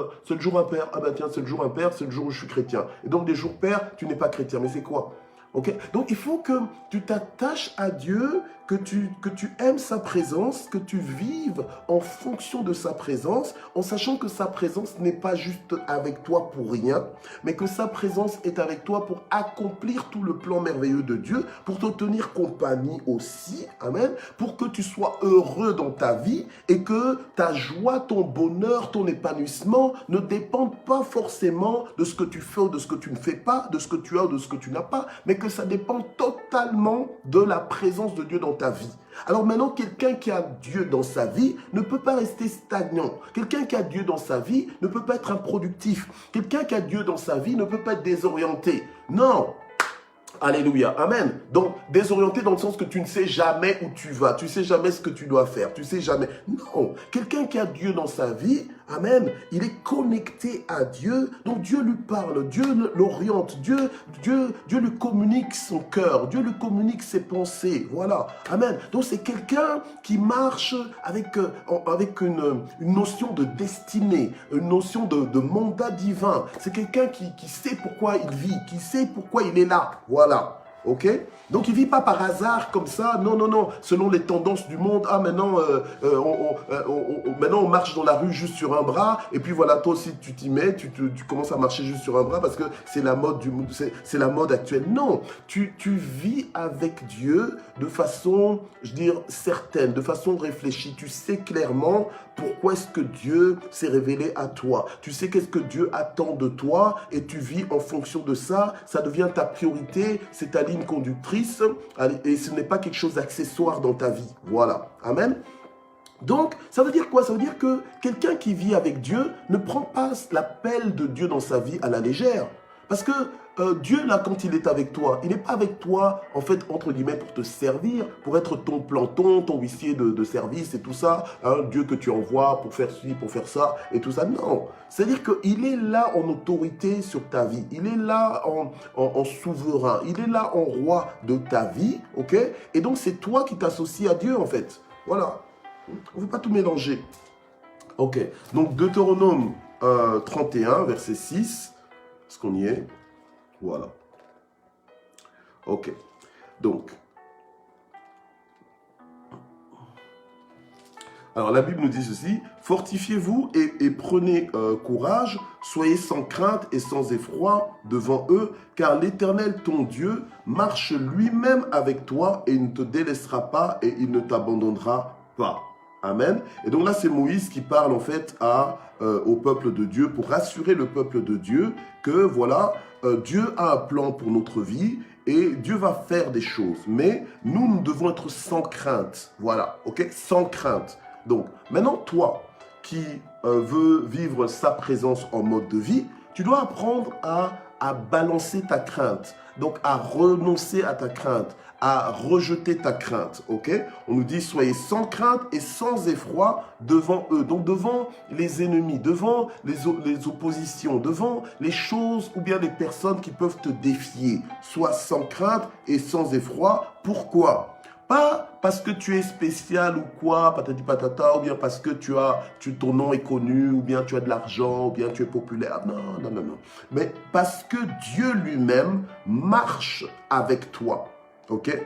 impair. Ah ben tiens, c'est le jour impair, c'est le jour où je suis chrétien. Et donc des jours pairs, tu n'es pas chrétien. Mais c'est quoi? Okay? Donc il faut que tu t'attaches à Dieu, que tu aimes sa présence, que tu vives en fonction de sa présence, en sachant que sa présence n'est pas juste avec toi pour rien, mais que sa présence est avec toi pour accomplir tout le plan merveilleux de Dieu, pour te tenir compagnie aussi, amen, pour que tu sois heureux dans ta vie et que ta joie, ton bonheur, ton épanouissement ne dépendent pas forcément de ce que tu fais ou de ce que tu ne fais pas, de ce que tu as ou de ce que tu n'as pas, mais que ça dépend totalement de la présence de Dieu dans ta vie. Alors maintenant, quelqu'un qui a Dieu dans sa vie ne peut pas rester stagnant. Quelqu'un qui a Dieu dans sa vie ne peut pas être improductif. Quelqu'un qui a Dieu dans sa vie ne peut pas être désorienté. Non. Alléluia, amen. Donc, désorienté dans le sens que tu ne sais jamais où tu vas, tu ne sais jamais ce que tu dois faire, tu ne sais jamais. Non, quelqu'un qui a Dieu dans sa vie, amen, il est connecté à Dieu, donc Dieu lui parle, Dieu l'oriente, Dieu lui communique son cœur, Dieu lui communique ses pensées, voilà, amen. Donc, c'est quelqu'un qui marche avec une notion de destinée, une notion de mandat divin. C'est quelqu'un qui sait pourquoi il vit, qui sait pourquoi il est là, voilà. Voilà, ok? Donc il ne vit pas par hasard comme ça, non, selon les tendances du monde. Ah, maintenant, maintenant on marche dans la rue juste sur un bras, et puis voilà, toi aussi tu t'y mets, tu commences à marcher juste sur un bras parce que c'est la mode c'est la mode actuelle. Non, tu vis avec Dieu de façon, je veux dire, certaine, de façon réfléchie. Tu sais clairement pourquoi est-ce que Dieu s'est révélé à toi. Tu sais qu'est-ce que Dieu attend de toi et tu vis en fonction de ça. Ça devient ta priorité, c'est ta ligne conductrice et ce n'est pas quelque chose d'accessoire dans ta vie. Voilà. Amen. Donc, ça veut dire quoi? Ça veut dire que quelqu'un qui vit avec Dieu ne prend pas l'appel de Dieu dans sa vie à la légère. Parce que Dieu, là, quand il est avec toi, il n'est pas avec toi, en fait, entre guillemets, pour te servir, pour être ton planton, ton huissier de service et tout ça. Hein, Dieu que tu envoies pour faire ci, pour faire ça et tout ça. Non. C'est-à-dire qu'il est là en autorité sur ta vie. Il est là en souverain. Il est là en roi de ta vie. Ok? Et donc, c'est toi qui t'associes à Dieu, en fait. Voilà. On ne veut pas tout mélanger. Ok. Donc, Deutéronome 31, verset 6. Est-ce qu'on y est? Voilà. Ok. Donc. Alors la Bible nous dit ceci. Fortifiez-vous et prenez courage. Soyez sans crainte et sans effroi devant eux. Car l'Éternel, ton Dieu, marche lui-même avec toi et il ne te délaissera pas et il ne t'abandonnera pas. Amen. Et donc là, c'est Moïse qui parle en fait au peuple de Dieu pour rassurer le peuple de Dieu que voilà, Dieu a un plan pour notre vie et Dieu va faire des choses. Mais nous devons être sans crainte. Voilà, ok? Sans crainte. Donc, maintenant, toi qui veux vivre sa présence en mode de vie, tu dois apprendre à balancer ta crainte. Donc, à renoncer à ta crainte, à rejeter ta crainte, ok? On nous dit, soyez sans crainte et sans effroi devant eux. Donc, devant les ennemis, devant les oppositions, devant les choses ou bien les personnes qui peuvent te défier. Sois sans crainte et sans effroi. Pourquoi? Pas parce que tu es spécial ou quoi, patati patata, ou bien parce que ton nom est connu, ou bien tu as de l'argent, ou bien tu es populaire. Non, non, non, non. Mais parce que Dieu lui-même marche avec toi. Ok?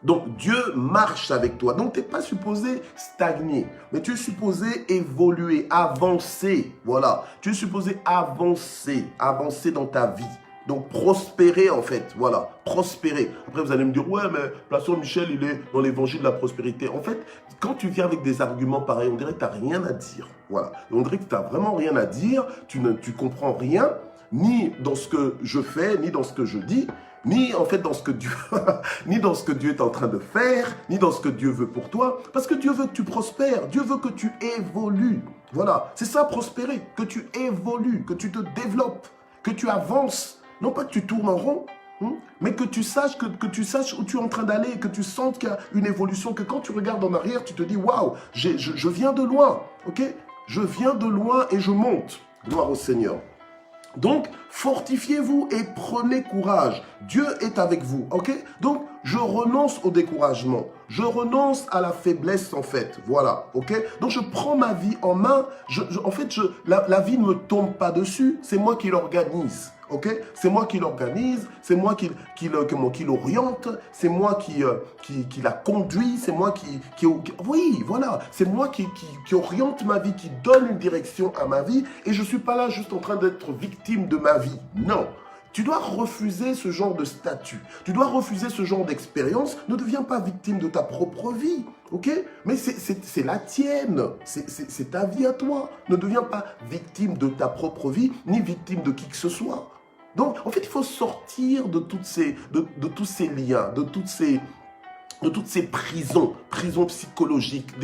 Donc, Dieu marche avec toi. Donc, tu n'es pas supposé stagner, mais tu es supposé évoluer, avancer. Voilà. Tu es supposé avancer dans ta vie. Donc, prospérer en fait, voilà, prospérer. Après, vous allez me dire, ouais, mais Pasteur Michel, il est dans l'évangile de la prospérité. En fait, quand tu viens avec des arguments pareils, on dirait que tu n'as rien à dire. Voilà, on dirait que tu n'as vraiment rien à dire, tu comprends rien, ni dans ce que je fais, ni dans ce que je dis, ni en fait dans ce que Dieu, ni dans ce que Dieu est en train de faire, ni dans ce que Dieu veut pour toi. Parce que Dieu veut que tu prospères, Dieu veut que tu évolues. Voilà, c'est ça prospérer, que tu évolues, que tu te développes, que tu avances. Non pas que tu tournes en rond, mais que tu saches tu saches où tu es en train d'aller, que tu sentes qu'il y a une évolution, que quand tu regardes en arrière, tu te dis, waouh, je viens de loin, ok? Je viens de loin et je monte. Gloire au Seigneur. Donc, fortifiez-vous et prenez courage. Dieu est avec vous, ok? Donc, je renonce au découragement. Je renonce à la faiblesse, en fait. Voilà, ok? Donc, je prends ma vie en main. En fait, la vie ne me tombe pas dessus. C'est moi qui l'organise. Ok, c'est moi qui l'organise, c'est moi qui l'oriente, c'est moi qui la conduit, c'est moi oui, voilà, c'est moi qui oriente ma vie, qui donne une direction à ma vie, et je ne suis pas là juste en train d'être victime de ma vie. Non. Tu dois refuser ce genre de statut. Tu dois refuser ce genre d'expérience. Ne deviens pas victime de ta propre vie. Ok? Mais c'est la tienne. C'est ta vie à toi. Ne deviens pas victime de ta propre vie, ni victime de qui que ce soit. Donc, en fait, il faut sortir de tous ces liens, de toutes ces prisons psychologiques,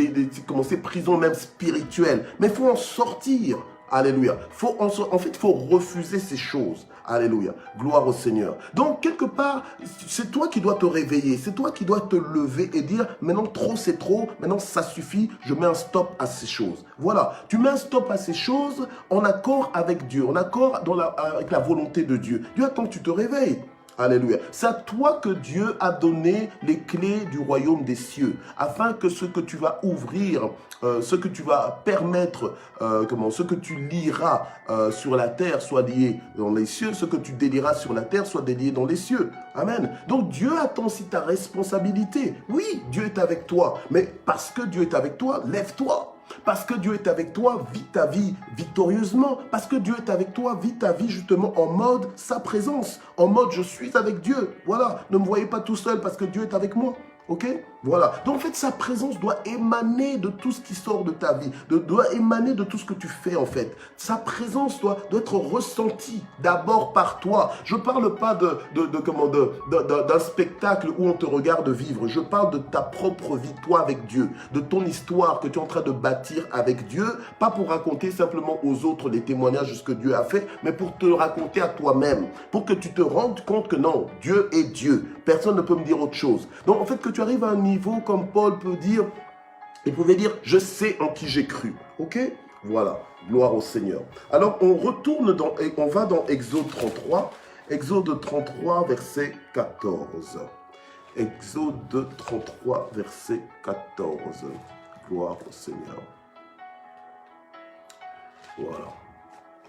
ces prisons même spirituelles. Mais il faut en sortir. Alléluia. En fait, il faut refuser ces choses. Alléluia. Gloire au Seigneur. Donc, quelque part, c'est toi qui dois te réveiller. C'est toi qui dois te lever et dire, maintenant, trop, c'est trop. Maintenant, ça suffit. Je mets un stop à ces choses. Voilà. Tu mets un stop à ces choses en accord avec Dieu, en accord avec la volonté de Dieu. Dieu attend que tu te réveilles. Alléluia. C'est à toi que Dieu a donné les clés du royaume des cieux, afin que ce que tu vas ouvrir, ce que tu vas permettre, ce que tu liras sur la terre soit lié dans les cieux, ce que tu délieras sur la terre soit délié dans les cieux. Amen. Donc Dieu attend aussi ta responsabilité. Oui, Dieu est avec toi, mais parce que Dieu est avec toi, lève-toi. Parce que Dieu est avec toi, vis ta vie victorieusement. Parce que Dieu est avec toi, vis ta vie justement en mode sa présence. En mode je suis avec Dieu. Voilà, ne me voyez pas tout seul parce que Dieu est avec moi. Ok? Voilà. Donc en fait, sa présence doit émaner de tout ce qui sort de ta vie, doit émaner de tout ce que tu fais en fait. Sa présence doit être ressentie d'abord par toi. Je ne parle pas d'un spectacle où on te regarde vivre. Je parle de ta propre vie, toi avec Dieu, de ton histoire que tu es en train de bâtir avec Dieu, pas pour raconter simplement aux autres les témoignages de ce que Dieu a fait, mais pour te raconter à toi-même, pour que tu te rendes compte que non, Dieu est Dieu. Personne ne peut me dire autre chose. Donc en fait, que tu arrives à un niveau comme Paul peut dire, il pouvait dire, je sais en qui j'ai cru. Ok? Voilà, gloire au Seigneur. Alors on retourne et on va dans Exode 33, Exode 33, verset 14. Exode 33, verset 14. Gloire au Seigneur. Voilà.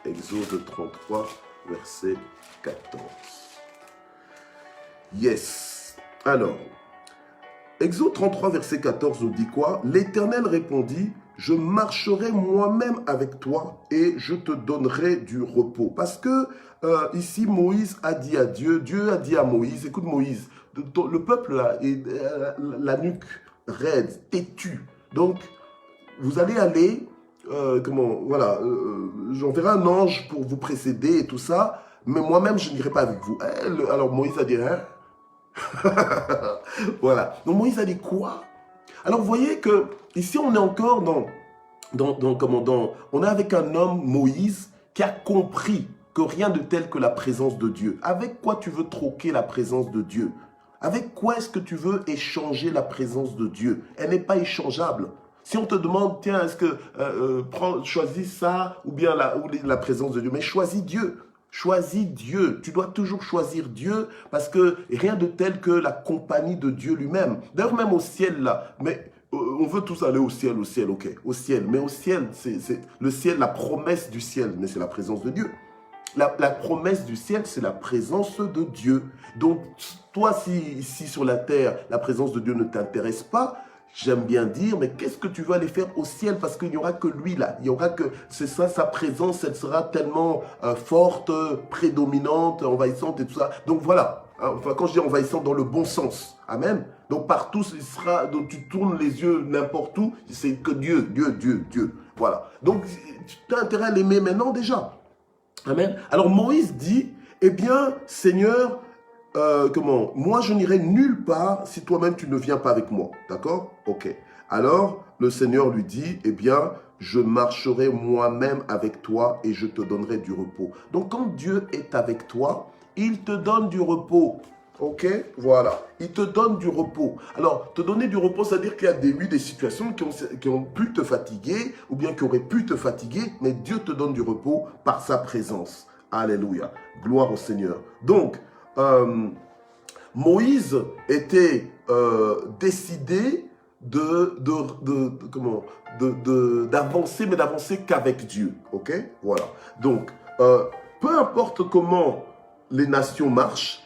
Exode 33, verset 14. Yes. Alors, Exode 33, verset 14 nous dit quoi? L'Éternel répondit, je marcherai moi-même avec toi et je te donnerai du repos. Parce que ici, Moïse a dit à Dieu, Dieu a dit à Moïse, écoute Moïse, le peuple là est la nuque raide, têtue. Donc, vous allez aller, j'enverrai un ange pour vous précéder et tout ça, mais moi-même, je n'irai pas avec vous. Alors Moïse a dit, hein? Voilà. Donc Moïse a dit quoi? Alors vous voyez que ici on est encore on est avec un homme, Moïse, qui a compris que rien de tel que la présence de Dieu. Avec quoi tu veux troquer la présence de Dieu? Avec quoi est-ce que tu veux échanger la présence de Dieu? Elle n'est pas échangeable. Si on te demande, tiens, est-ce que choisis ça ou bien la présence de Dieu, mais choisis Dieu. Choisis Dieu. Tu dois toujours choisir Dieu parce que rien de tel que la compagnie de Dieu lui-même. D'ailleurs, même au ciel, là, mais on veut tous aller au ciel, ok, au ciel. Mais au ciel, c'est le ciel, la promesse du ciel, mais c'est la présence de Dieu. La promesse du ciel, c'est la présence de Dieu. Donc, toi, si ici sur la terre, la présence de Dieu ne t'intéresse pas, j'aime bien dire, mais qu'est-ce que tu vas aller faire au ciel? Parce qu'il n'y aura que lui là. Il y aura que, c'est ça, sa présence, elle sera tellement forte, prédominante, envahissante et tout ça. Donc voilà. Enfin, quand je dis envahissante dans le bon sens. Amen. Donc partout, donc tu tournes les yeux n'importe où, c'est que Dieu, Dieu, Dieu, Dieu. Voilà. Donc tu as intérêt à l'aimer maintenant déjà. Amen. Alors Moïse dit, eh bien, Seigneur, moi je n'irai nulle part si toi-même tu ne viens pas avec moi. D'accord? Ok. Alors le Seigneur lui dit, eh bien, je marcherai moi-même avec toi et je te donnerai du repos. Donc quand Dieu est avec toi, il te donne du repos. Ok? Voilà. Il te donne du repos. Alors, te donner du repos, c'est-à-dire qu'il y a des situations qui ont pu te fatiguer ou bien qui auraient pu te fatiguer, mais Dieu te donne du repos par sa présence. Alléluia. Gloire au Seigneur. Donc, Moïse était décidé d'avancer, mais d'avancer qu'avec Dieu. Ok? Voilà. Donc, peu importe comment les nations marchent,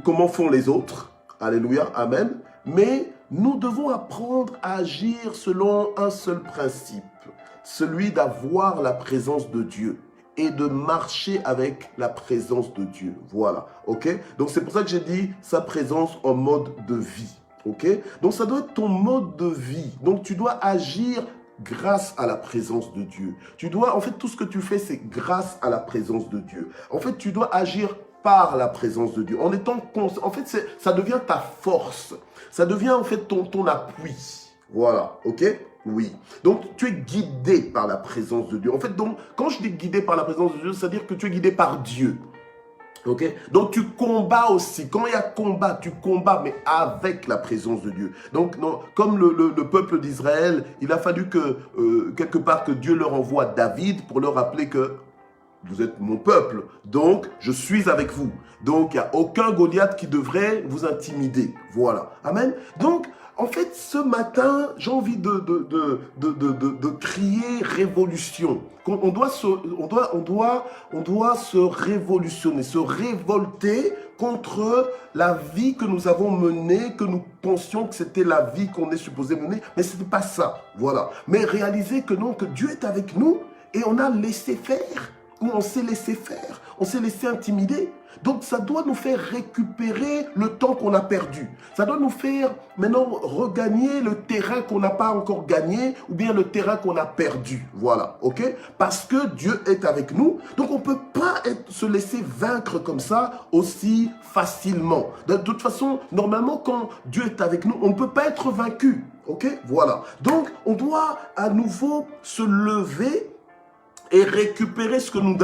comment font les autres, alléluia, amen, mais nous devons apprendre à agir selon un seul principe, celui d'avoir la présence de Dieu et de marcher avec la présence de Dieu. Voilà, ok? Donc c'est pour ça que j'ai dit sa présence en mode de vie, ok? Donc ça doit être ton mode de vie. Donc tu dois agir grâce à la présence de Dieu. En fait, tout ce que tu fais, c'est grâce à la présence de Dieu. En fait, tu dois agir par la présence de Dieu. En fait, ça devient ta force. Ça devient en fait ton appui. Voilà, ok? Oui. Donc, tu es guidé par la présence de Dieu. En fait, donc, quand je dis guidé par la présence de Dieu, c'est-à-dire que tu es guidé par Dieu. Ok? Donc, tu combats aussi. Quand il y a combat, tu combats, mais avec la présence de Dieu. Donc, non, comme le peuple d'Israël, il a fallu que, quelque part, que Dieu leur envoie David pour leur rappeler que vous êtes mon peuple, donc je suis avec vous. Donc, il n'y a aucun Goliath qui devrait vous intimider. Voilà. Amen. Donc, en fait, ce matin, j'ai envie de crier révolution. On doit se révolutionner, se révolter contre la vie que nous avons menée, que nous pensions que c'était la vie qu'on est supposé mener, mais ce n'est pas ça. Voilà. Mais réaliser que non, que Dieu est avec nous et on a laissé faire. Où on s'est laissé faire. on s'est laissé intimider. Donc ça doit nous faire récupérer le temps qu'on a perdu. Ça doit nous faire maintenant regagner le terrain qu'on n'a pas encore gagné ou bien le terrain qu'on a perdu. Voilà, ok? Parce que Dieu est avec nous. Donc on ne peut pas se laisser vaincre comme ça aussi facilement. De toute façon, normalement quand Dieu est avec nous, on ne peut pas être vaincu. Ok? Voilà. Donc on doit à nouveau se lever et récupérer ce que nous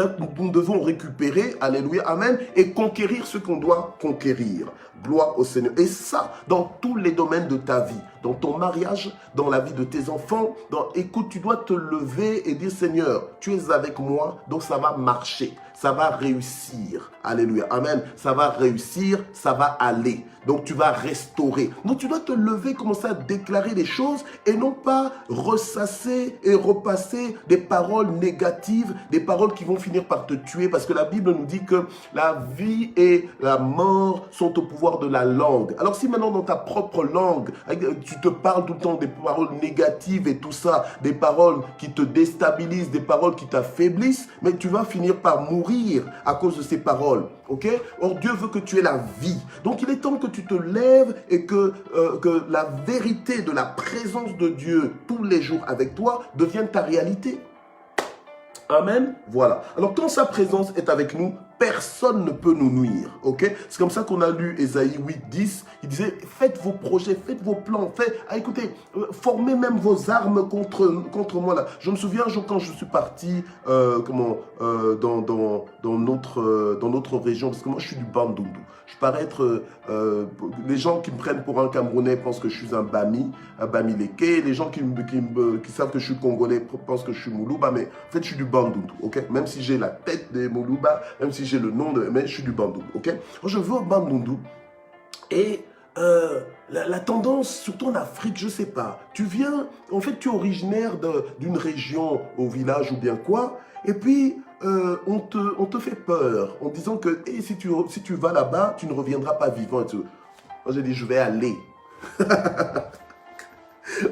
devons récupérer, alléluia, amen, et conquérir ce qu'on doit conquérir. Gloire au Seigneur. Et ça, dans tous les domaines de ta vie, dans ton mariage, dans la vie de tes enfants, écoute, tu dois te lever et dire, Seigneur, tu es avec moi, donc ça va marcher, ça va réussir. Alléluia, amen, ça va réussir, ça va aller. Donc tu vas restaurer. Donc tu dois te lever, commencer à déclarer des choses et non pas ressasser et repasser des paroles négatives, des paroles qui vont finir par te tuer, parce que la Bible nous dit que la vie et la mort sont au pouvoir de la langue. Alors si maintenant dans ta propre langue, tu te parles tout le temps des paroles négatives et tout ça, des paroles qui te déstabilisent, des paroles qui t'affaiblissent, mais tu vas finir par mourir à cause de ces paroles. Ok? Or Dieu veut que tu aies la vie. Donc il est temps que tu te lèves et que la vérité de la présence de Dieu tous les jours avec toi devienne ta réalité. Amen. Voilà. Alors quand sa présence est avec nous, personne ne peut nous nuire. Ok? C'est comme ça qu'on a lu Ésaïe 8:10. Il disait, faites vos projets, faites vos plans. Écoutez, formez même vos armes contre moi. Là. Je me souviens quand je suis parti dans notre région, parce que moi je suis du Bandundu. Je parais être, les gens qui me prennent pour un Camerounais pensent que je suis un Bamileke. Les gens qui savent que je suis Congolais pensent que je suis Moulouba. Mais en fait, je suis du Bandundu. Ok? Même si j'ai la tête des Moulouba, même si j'ai le nom, mais je suis du Bandundu. Ok? Alors, je vais au Bandundu et la tendance, surtout en Afrique, je sais pas. Tu viens, en fait, tu es originaire d'une région au village ou bien quoi, et puis on te fait peur en disant que hey, si tu vas là-bas, tu ne reviendras pas vivant. Et tout. Moi, j'ai dit, je vais aller.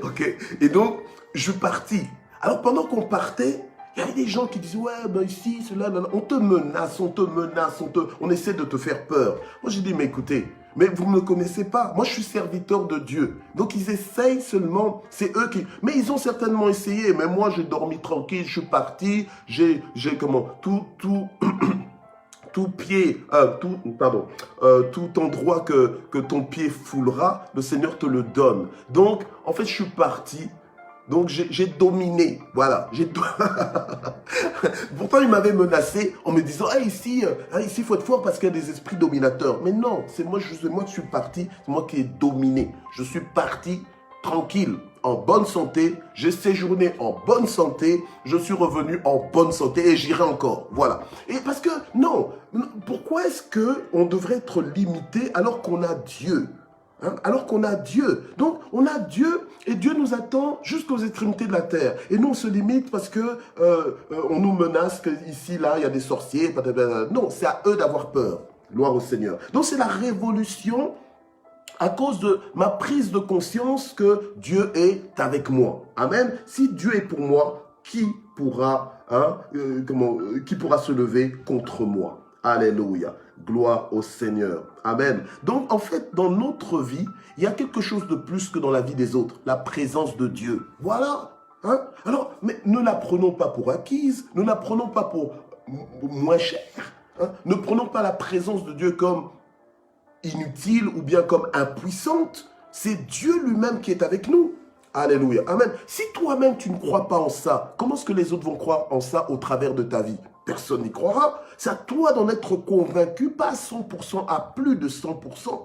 Ok? Et donc, je suis parti. Alors, pendant qu'on partait, il y avait des gens qui disaient, ouais, ben ici, cela, là, là. On te menace, on essaie de te faire peur. Moi, j'ai dit, mais écoutez, mais vous ne me connaissez pas. Moi, je suis serviteur de Dieu. Donc, ils essayent seulement. C'est eux qui... Mais ils ont certainement essayé. Mais moi, j'ai dormi tranquille. Je suis parti. J'ai tout endroit que ton pied foulera, le Seigneur te le donne. Donc, en fait, je suis parti. Donc, j'ai dominé. Voilà. Pourtant, il m'avait menacé en me disant, hey, ici, il faut être fort parce qu'il y a des esprits dominateurs. Mais non, c'est moi qui suis parti. C'est moi qui ai dominé. Je suis parti tranquille, en bonne santé. J'ai séjourné en bonne santé. Je suis revenu en bonne santé et j'irai encore. Voilà. Et parce que, non, pourquoi est-ce qu'on devrait être limité alors qu'on a Dieu ? Hein? Alors qu'on a Dieu. Donc, on a Dieu et Dieu nous attend jusqu'aux extrémités de la terre. Et nous, on se limite parce que on nous menace qu'ici, là, il y a des sorciers. Non, c'est à eux d'avoir peur. Gloire au Seigneur. Donc, c'est la révolution à cause de ma prise de conscience que Dieu est avec moi. Amen. Si Dieu est pour moi, qui pourra se lever contre moi? Alléluia. Gloire au Seigneur. Amen. Donc, en fait, dans notre vie, il y a quelque chose de plus que dans la vie des autres. La présence de Dieu. Voilà. Hein? Alors, mais ne la prenons pas pour acquise. Ne la prenons pas pour moins cher. Hein? Ne prenons pas la présence de Dieu comme inutile ou bien comme impuissante. C'est Dieu lui-même qui est avec nous. Alléluia. Amen. Si toi-même, tu ne crois pas en ça, comment est-ce que les autres vont croire en ça au travers de ta vie? Personne n'y croira. C'est à toi d'en être convaincu, pas à 100%, à plus de 100%.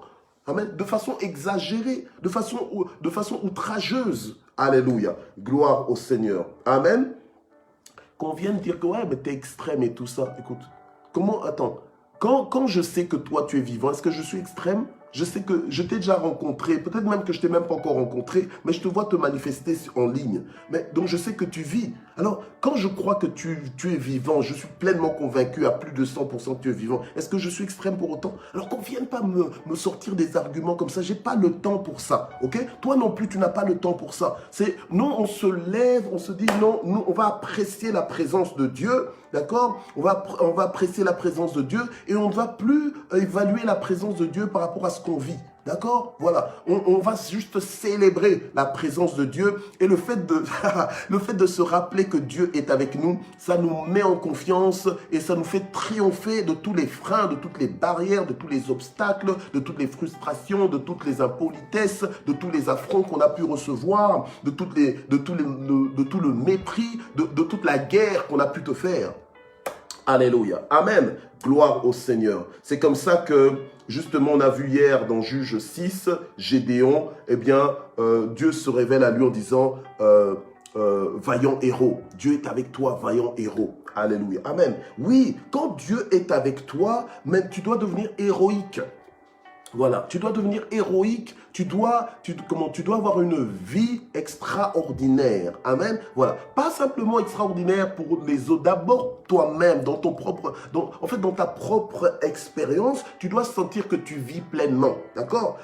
Amen. De façon exagérée, de façon outrageuse. Alléluia. Gloire au Seigneur. Amen. Qu'on vienne dire que ouais, mais t'es extrême et tout ça. Écoute, comment, attends, quand je sais que toi tu es vivant, est-ce que je suis extrême? Je sais que je t'ai déjà rencontré, peut-être même que je t'ai même pas encore rencontré, mais je te vois te manifester en ligne. Donc je sais que tu vis. Alors, quand je crois que tu es vivant, je suis pleinement convaincu à plus de 100% que tu es vivant. Est-ce que je suis extrême pour autant? Alors qu'on ne vienne pas me sortir des arguments comme ça. J'ai pas le temps pour ça. Ok? Toi non plus, tu n'as pas le temps pour ça. Non, on se lève, on se dit non, nous, on va apprécier la présence de Dieu. d'accord? On va apprécier la présence de Dieu et on ne va plus évaluer la présence de Dieu par rapport à ce qu'on vit. D'accord? Voilà. On va juste célébrer la présence de Dieu et le fait de se rappeler que Dieu est avec nous, ça nous met en confiance et ça nous fait triompher de tous les freins, de toutes les barrières, de tous les obstacles, de toutes les frustrations, de toutes les impolitesses, de tous les affronts qu'on a pu recevoir, de tout le mépris, de toute la guerre qu'on a pu te faire. Alléluia. Amen. Gloire au Seigneur. C'est comme ça que, justement, on a vu hier dans Juge 6, Gédéon, eh bien, Dieu se révèle à lui en disant, vaillant héros. Dieu est avec toi, vaillant héros. Alléluia. Amen. Oui, quand Dieu est avec toi, même tu dois devenir héroïque. Voilà, tu dois devenir héroïque, tu dois avoir une vie extraordinaire. Amen. Voilà, pas simplement extraordinaire pour les autres, d'abord toi-même, dans ta propre expérience, tu dois sentir que tu vis pleinement. D'accord?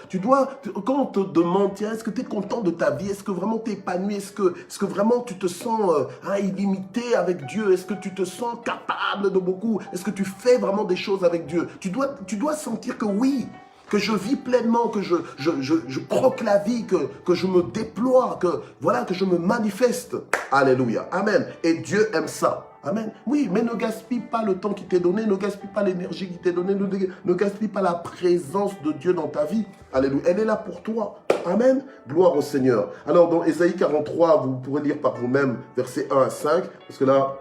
Quand on te demande, tiens, est-ce que tu es content de ta vie? Est-ce que vraiment tu es épanoui? Est-ce que vraiment tu te sens illimité avec Dieu? Est-ce que tu te sens capable de beaucoup? Est-ce que tu fais vraiment des choses avec Dieu? Tu dois sentir que oui, que je vis pleinement, que je croque la vie, que je me déploie, que je me manifeste. Alléluia. Amen. Et Dieu aime ça. Amen. Oui, mais ne gaspille pas le temps qui t'est donné, ne gaspille pas l'énergie qui t'est donnée, ne gaspille pas la présence de Dieu dans ta vie. Alléluia. Elle est là pour toi. Amen. Gloire au Seigneur. Alors, dans Ésaïe 43, vous pourrez lire par vous-même versets 1 à 5, parce que là,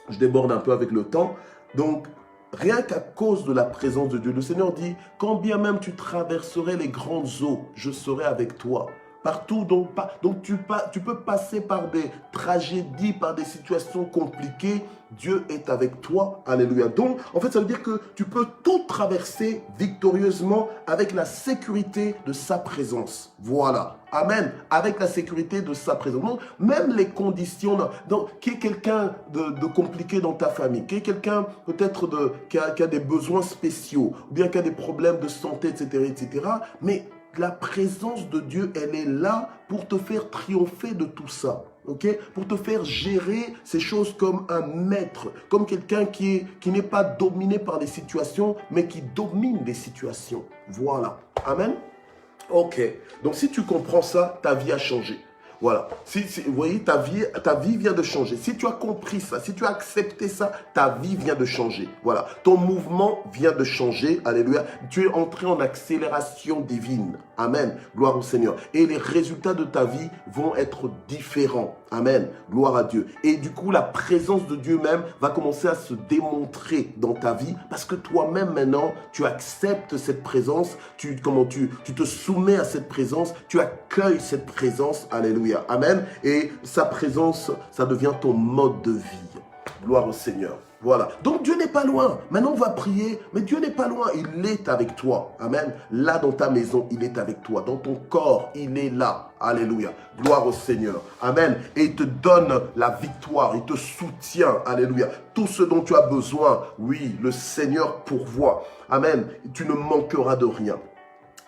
je déborde un peu avec le temps. Donc, rien qu'à cause de la présence de Dieu, le Seigneur dit, quand bien même tu traverserais les grandes eaux, je serai avec toi. Partout, donc tu peux passer par des tragédies, par des situations compliquées, Dieu est avec toi. Alléluia. Donc, en fait, ça veut dire que tu peux tout traverser victorieusement avec la sécurité de sa présence. Voilà. Amen. Avec la sécurité de sa présence. Donc, même les conditions, qui est quelqu'un de compliqué dans ta famille, qui est quelqu'un peut-être qui a des besoins spéciaux, ou bien qui a des problèmes de santé, etc., mais la présence de Dieu, elle est là pour te faire triompher de tout ça. Okay? Pour te faire gérer ces choses comme un maître, comme quelqu'un qui n'est pas dominé par les situations, mais qui domine les situations. Voilà. Amen. Ok. Donc si tu comprends ça, ta vie a changé. Voilà. Vous voyez, ta vie vient de changer. Si tu as compris ça, si tu as accepté ça, ta vie vient de changer. Voilà. Ton mouvement vient de changer. Alléluia. Tu es entré en accélération divine. Amen. Gloire au Seigneur. Et les résultats de ta vie vont être différents. Amen. Gloire à Dieu. Et du coup, la présence de Dieu même va commencer à se démontrer dans ta vie parce que toi-même maintenant, tu acceptes cette présence, tu te soumets à cette présence, tu accueilles cette présence. Alléluia. Amen. Et sa présence, ça devient ton mode de vie. Gloire au Seigneur. Voilà. Donc Dieu n'est pas loin. Maintenant, on va prier, mais Dieu n'est pas loin. Il est avec toi. Amen. Là, dans ta maison, il est avec toi. Dans ton corps, il est là. Alléluia. Gloire au Seigneur. Amen. Et il te donne la victoire. Il te soutient. Alléluia. Tout ce dont tu as besoin, oui, le Seigneur pourvoit. Amen. Tu ne manqueras de rien.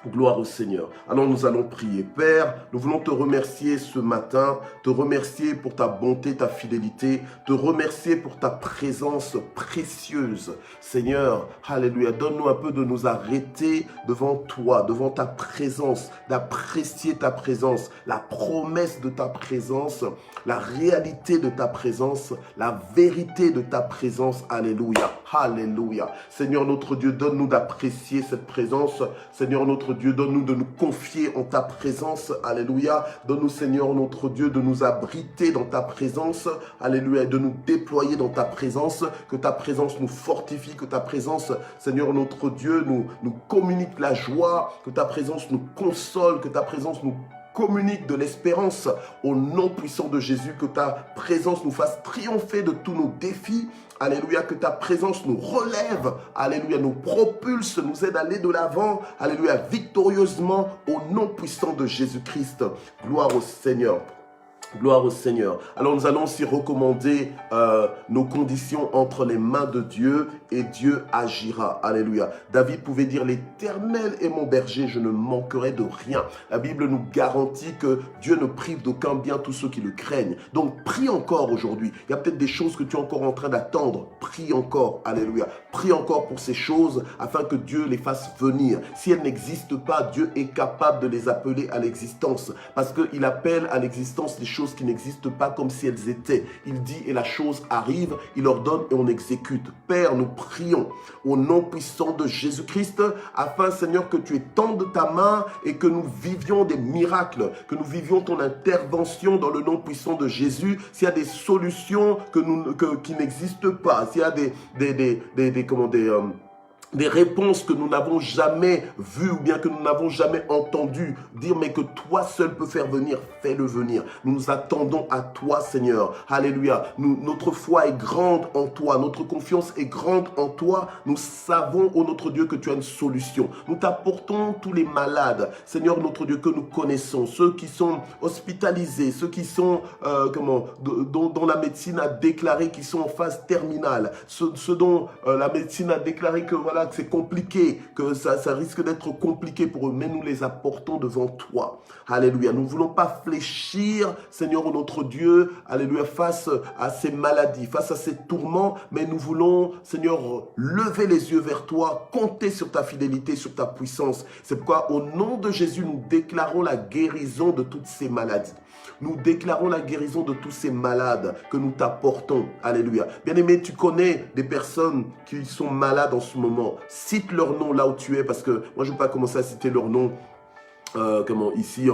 Gloire au Seigneur. Alors nous allons prier. Père, nous voulons te remercier ce matin, te remercier pour ta bonté, ta fidélité, te remercier pour ta présence précieuse. Seigneur, alléluia, donne-nous un peu de nous arrêter devant toi, devant ta présence, d'apprécier ta présence, la promesse de ta présence, la réalité de ta présence, la vérité de ta présence. Alléluia, alléluia. Seigneur notre Dieu, donne-nous d'apprécier cette présence. Seigneur notre Dieu, donne-nous de nous confier en ta présence. Alléluia. Donne-nous, Seigneur notre Dieu, de nous abriter dans ta présence. Alléluia. De nous déployer dans ta présence. Que ta présence nous fortifie. Que ta présence, Seigneur notre Dieu, nous communique la joie. Que ta présence nous console. Que ta présence nous communique de l'espérance au nom puissant de Jésus. Que ta présence nous fasse triompher de tous nos défis. Alléluia, que ta présence nous relève, alléluia, nous propulse, nous aide à aller de l'avant, alléluia, victorieusement au nom puissant de Jésus-Christ. Gloire au Seigneur. Gloire au Seigneur. Alors nous allons aussi recommander nos conditions entre les mains de Dieu et Dieu agira. Alléluia. David pouvait dire: l'Éternel est mon berger, je ne manquerai de rien. La Bible nous garantit que Dieu ne prive d'aucun bien tous ceux qui le craignent. Donc prie encore aujourd'hui. Il y a peut-être des choses que tu es encore en train d'attendre. Prie encore. Alléluia. Prie encore pour ces choses afin que Dieu les fasse venir. Si elles n'existent pas, Dieu est capable de les appeler à l'existence parce qu'il appelle à l'existence les choses qui n'existent pas comme si elles étaient. Il dit et la chose arrive, il ordonne et on exécute. Père, nous prions au nom puissant de Jésus-Christ afin, Seigneur, que tu étendes ta main et que nous vivions des miracles, que nous vivions ton intervention dans le nom puissant de Jésus. S'il y a des solutions qui n'existent pas, s'il y a des réponses que nous n'avons jamais vues ou bien que nous n'avons jamais entendues, dire mais que toi seul peux faire venir, fais-le venir. Nous nous attendons à toi, Seigneur. Alléluia. Notre foi est grande en toi, notre confiance est grande en toi. Nous savons, ô notre Dieu, que tu as une solution. Nous t'apportons tous les malades, Seigneur notre Dieu, que nous connaissons, ceux qui sont hospitalisés, ceux qui sont, dont la médecine a déclaré qu'ils sont en phase terminale, ceux dont la médecine a déclaré que voilà, que c'est compliqué, que ça risque d'être compliqué pour eux, mais nous les apportons devant toi. Alléluia. Nous ne voulons pas fléchir, Seigneur notre Dieu, alléluia, face à ces maladies, face à ces tourments, mais nous voulons, Seigneur, lever les yeux vers toi, compter sur ta fidélité, sur ta puissance. C'est pourquoi, au nom de Jésus, nous déclarons la guérison de toutes ces maladies. Nous déclarons la guérison de tous ces malades que nous t'apportons. Alléluia. Bien-aimé, tu connais des personnes qui sont malades en ce moment. Cite leur nom là où tu es, parce que moi, je ne vais pas commencer à citer leur nom ici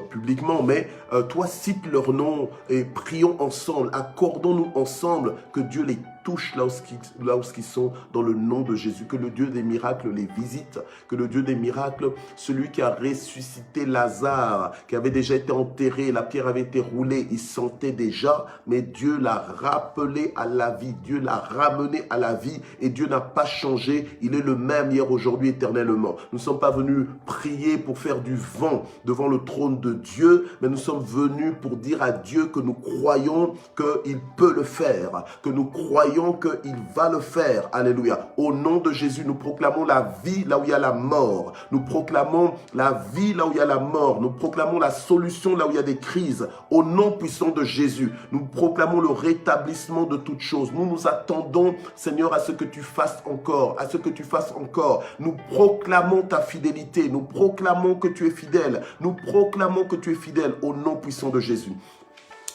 publiquement, mais toi, cite leur nom et prions ensemble. Accordons-nous ensemble que Dieu les touche là où ils sont dans le nom de Jésus. Que le Dieu des miracles les visite. Que le Dieu des miracles, celui qui a ressuscité Lazare, qui avait déjà été enterré, la pierre avait été roulée, il sentait déjà, mais Dieu l'a rappelé à la vie. Dieu l'a ramené à la vie et Dieu n'a pas changé. Il est le même hier, aujourd'hui, éternellement. Nous ne sommes pas venus prier pour faire du vent devant le trône de Dieu, mais nous sommes venus pour dire à Dieu que nous croyons qu'il peut le faire, que nous croyons qu'il va le faire. Alléluia. Au nom de Jésus, nous proclamons la vie là où il y a la mort. Nous proclamons la vie là où il y a la mort. Nous proclamons la solution là où il y a des crises. Au nom puissant de Jésus, nous proclamons le rétablissement de toutes choses. Nous nous attendons, Seigneur, à ce que tu fasses encore, à ce que tu fasses encore. Nous proclamons ta fidélité. Nous proclamons que tu es fidèle. Nous proclamons que tu es fidèle au nom puissant de Jésus.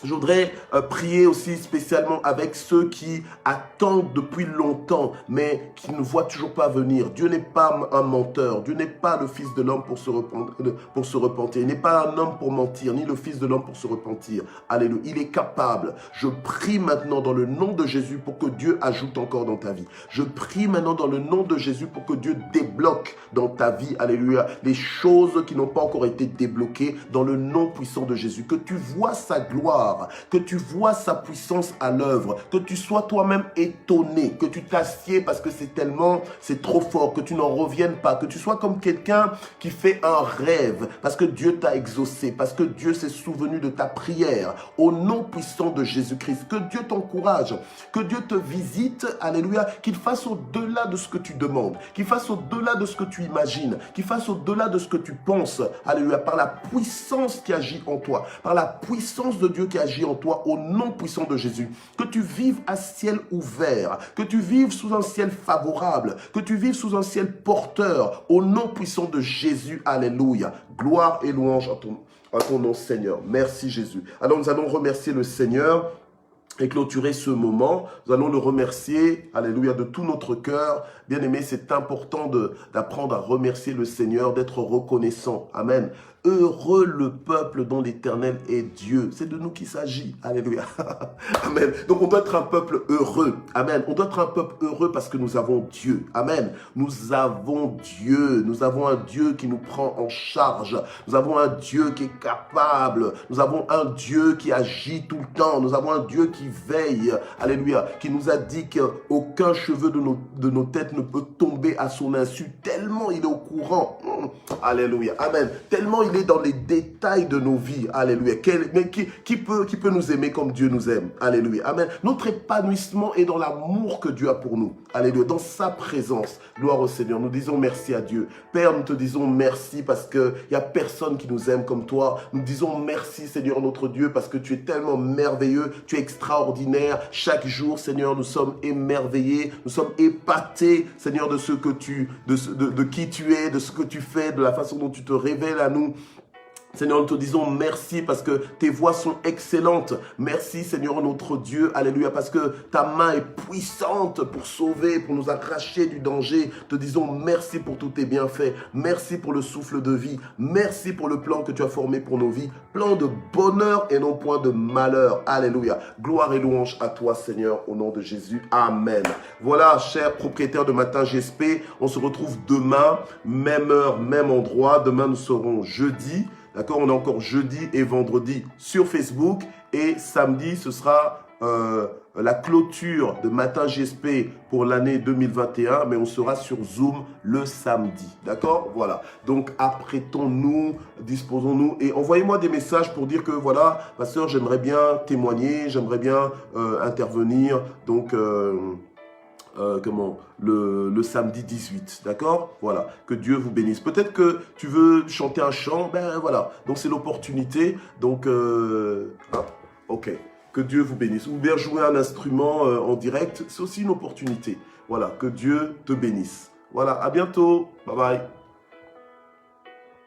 Je voudrais prier aussi spécialement avec ceux qui attendent depuis longtemps, mais qui ne voient toujours pas venir. Dieu n'est pas un menteur. Dieu n'est pas le Fils de l'homme pour se repentir. Il n'est pas un homme pour mentir, ni le Fils de l'homme pour se repentir. Alléluia. Il est capable. Je prie maintenant dans le nom de Jésus pour que Dieu ajoute encore dans ta vie. Je prie maintenant dans le nom de Jésus pour que Dieu débloque dans ta vie, alléluia, les choses qui n'ont pas encore été débloquées dans le nom puissant de Jésus. Que tu vois sa gloire, que tu vois sa puissance à l'œuvre, que tu sois toi-même étonné, que tu t'assieds parce que c'est trop fort, que tu n'en reviennes pas, que tu sois comme quelqu'un qui fait un rêve parce que Dieu t'a exaucé, parce que Dieu s'est souvenu de ta prière, au nom puissant de Jésus-Christ. Que Dieu t'encourage, que Dieu te visite, alléluia, qu'il fasse au-delà de ce que tu demandes, qu'il fasse au-delà de ce que tu imagines, qu'il fasse au-delà de ce que tu penses, alléluia, par la puissance qui agit en toi, par la puissance de Dieu qui agit en toi, au nom puissant de Jésus. Que tu vives à ciel ouvert, que tu vives sous un ciel favorable, que tu vives sous un ciel porteur, au nom puissant de Jésus. Alléluia. Gloire et louange à ton nom, Seigneur. Merci Jésus. Alors nous allons remercier le Seigneur et clôturer ce moment. Nous allons le remercier, alléluia, de tout notre cœur. Bien-aimé, c'est important d'apprendre à remercier le Seigneur, d'être reconnaissant. Amen. Heureux le peuple dont l'Éternel est Dieu. C'est de nous qu'il s'agit. Alléluia. Amen. Donc on doit être un peuple heureux. Amen. On doit être un peuple heureux parce que nous avons Dieu. Amen. Nous avons Dieu. Nous avons un Dieu qui nous prend en charge. Nous avons un Dieu qui est capable. Nous avons un Dieu qui agit tout le temps. Nous avons un Dieu qui veille. Alléluia. Qui nous a dit qu'aucun cheveu de nos têtes ne peut tomber à son insu. Tellement il est au courant. Alléluia. Amen. Tellement il il est dans les détails de nos vies. Alléluia. Mais qui peut nous aimer comme Dieu nous aime? Alléluia. Amen. Notre épanouissement est dans l'amour que Dieu a pour nous. Alléluia. Dans sa présence. Gloire au Seigneur. Nous disons merci à Dieu. Père, nous te disons merci parce qu'il n'y a personne qui nous aime comme toi. Nous disons merci, Seigneur notre Dieu, parce que tu es tellement merveilleux. Tu es extraordinaire. Chaque jour, Seigneur, nous sommes émerveillés. Nous sommes épatés, Seigneur, de ce que de qui tu es, de ce que tu fais, de la façon dont tu te révèles à nous. Seigneur, nous te disons merci parce que tes voies sont excellentes. Merci, Seigneur, notre Dieu. Alléluia, parce que ta main est puissante pour sauver, pour nous arracher du danger. Te disons merci pour tous tes bienfaits. Merci pour le souffle de vie. Merci pour le plan que tu as formé pour nos vies. Plan de bonheur et non point de malheur. Alléluia. Gloire et louange à toi, Seigneur, au nom de Jésus. Amen. Voilà, chers propriétaires de Matin GSP, on se retrouve demain, même heure, même endroit. Demain, nous serons jeudi. D'accord, on est encore jeudi et vendredi sur Facebook. Et samedi, ce sera la clôture de Matin GSP pour l'année 2021. Mais on sera sur Zoom le samedi. D'accord, voilà. Donc, apprêtons-nous, disposons-nous. Et envoyez-moi des messages pour dire que, voilà, pasteur, j'aimerais bien témoigner, j'aimerais bien intervenir. Donc... le samedi 18, d'accord? Voilà, que Dieu vous bénisse. Peut-être que tu veux chanter un chant, ben voilà, donc c'est l'opportunité, donc, ok, que Dieu vous bénisse. Ou bien jouer un instrument en direct, c'est aussi une opportunité. Voilà, que Dieu te bénisse. Voilà, à bientôt, bye bye.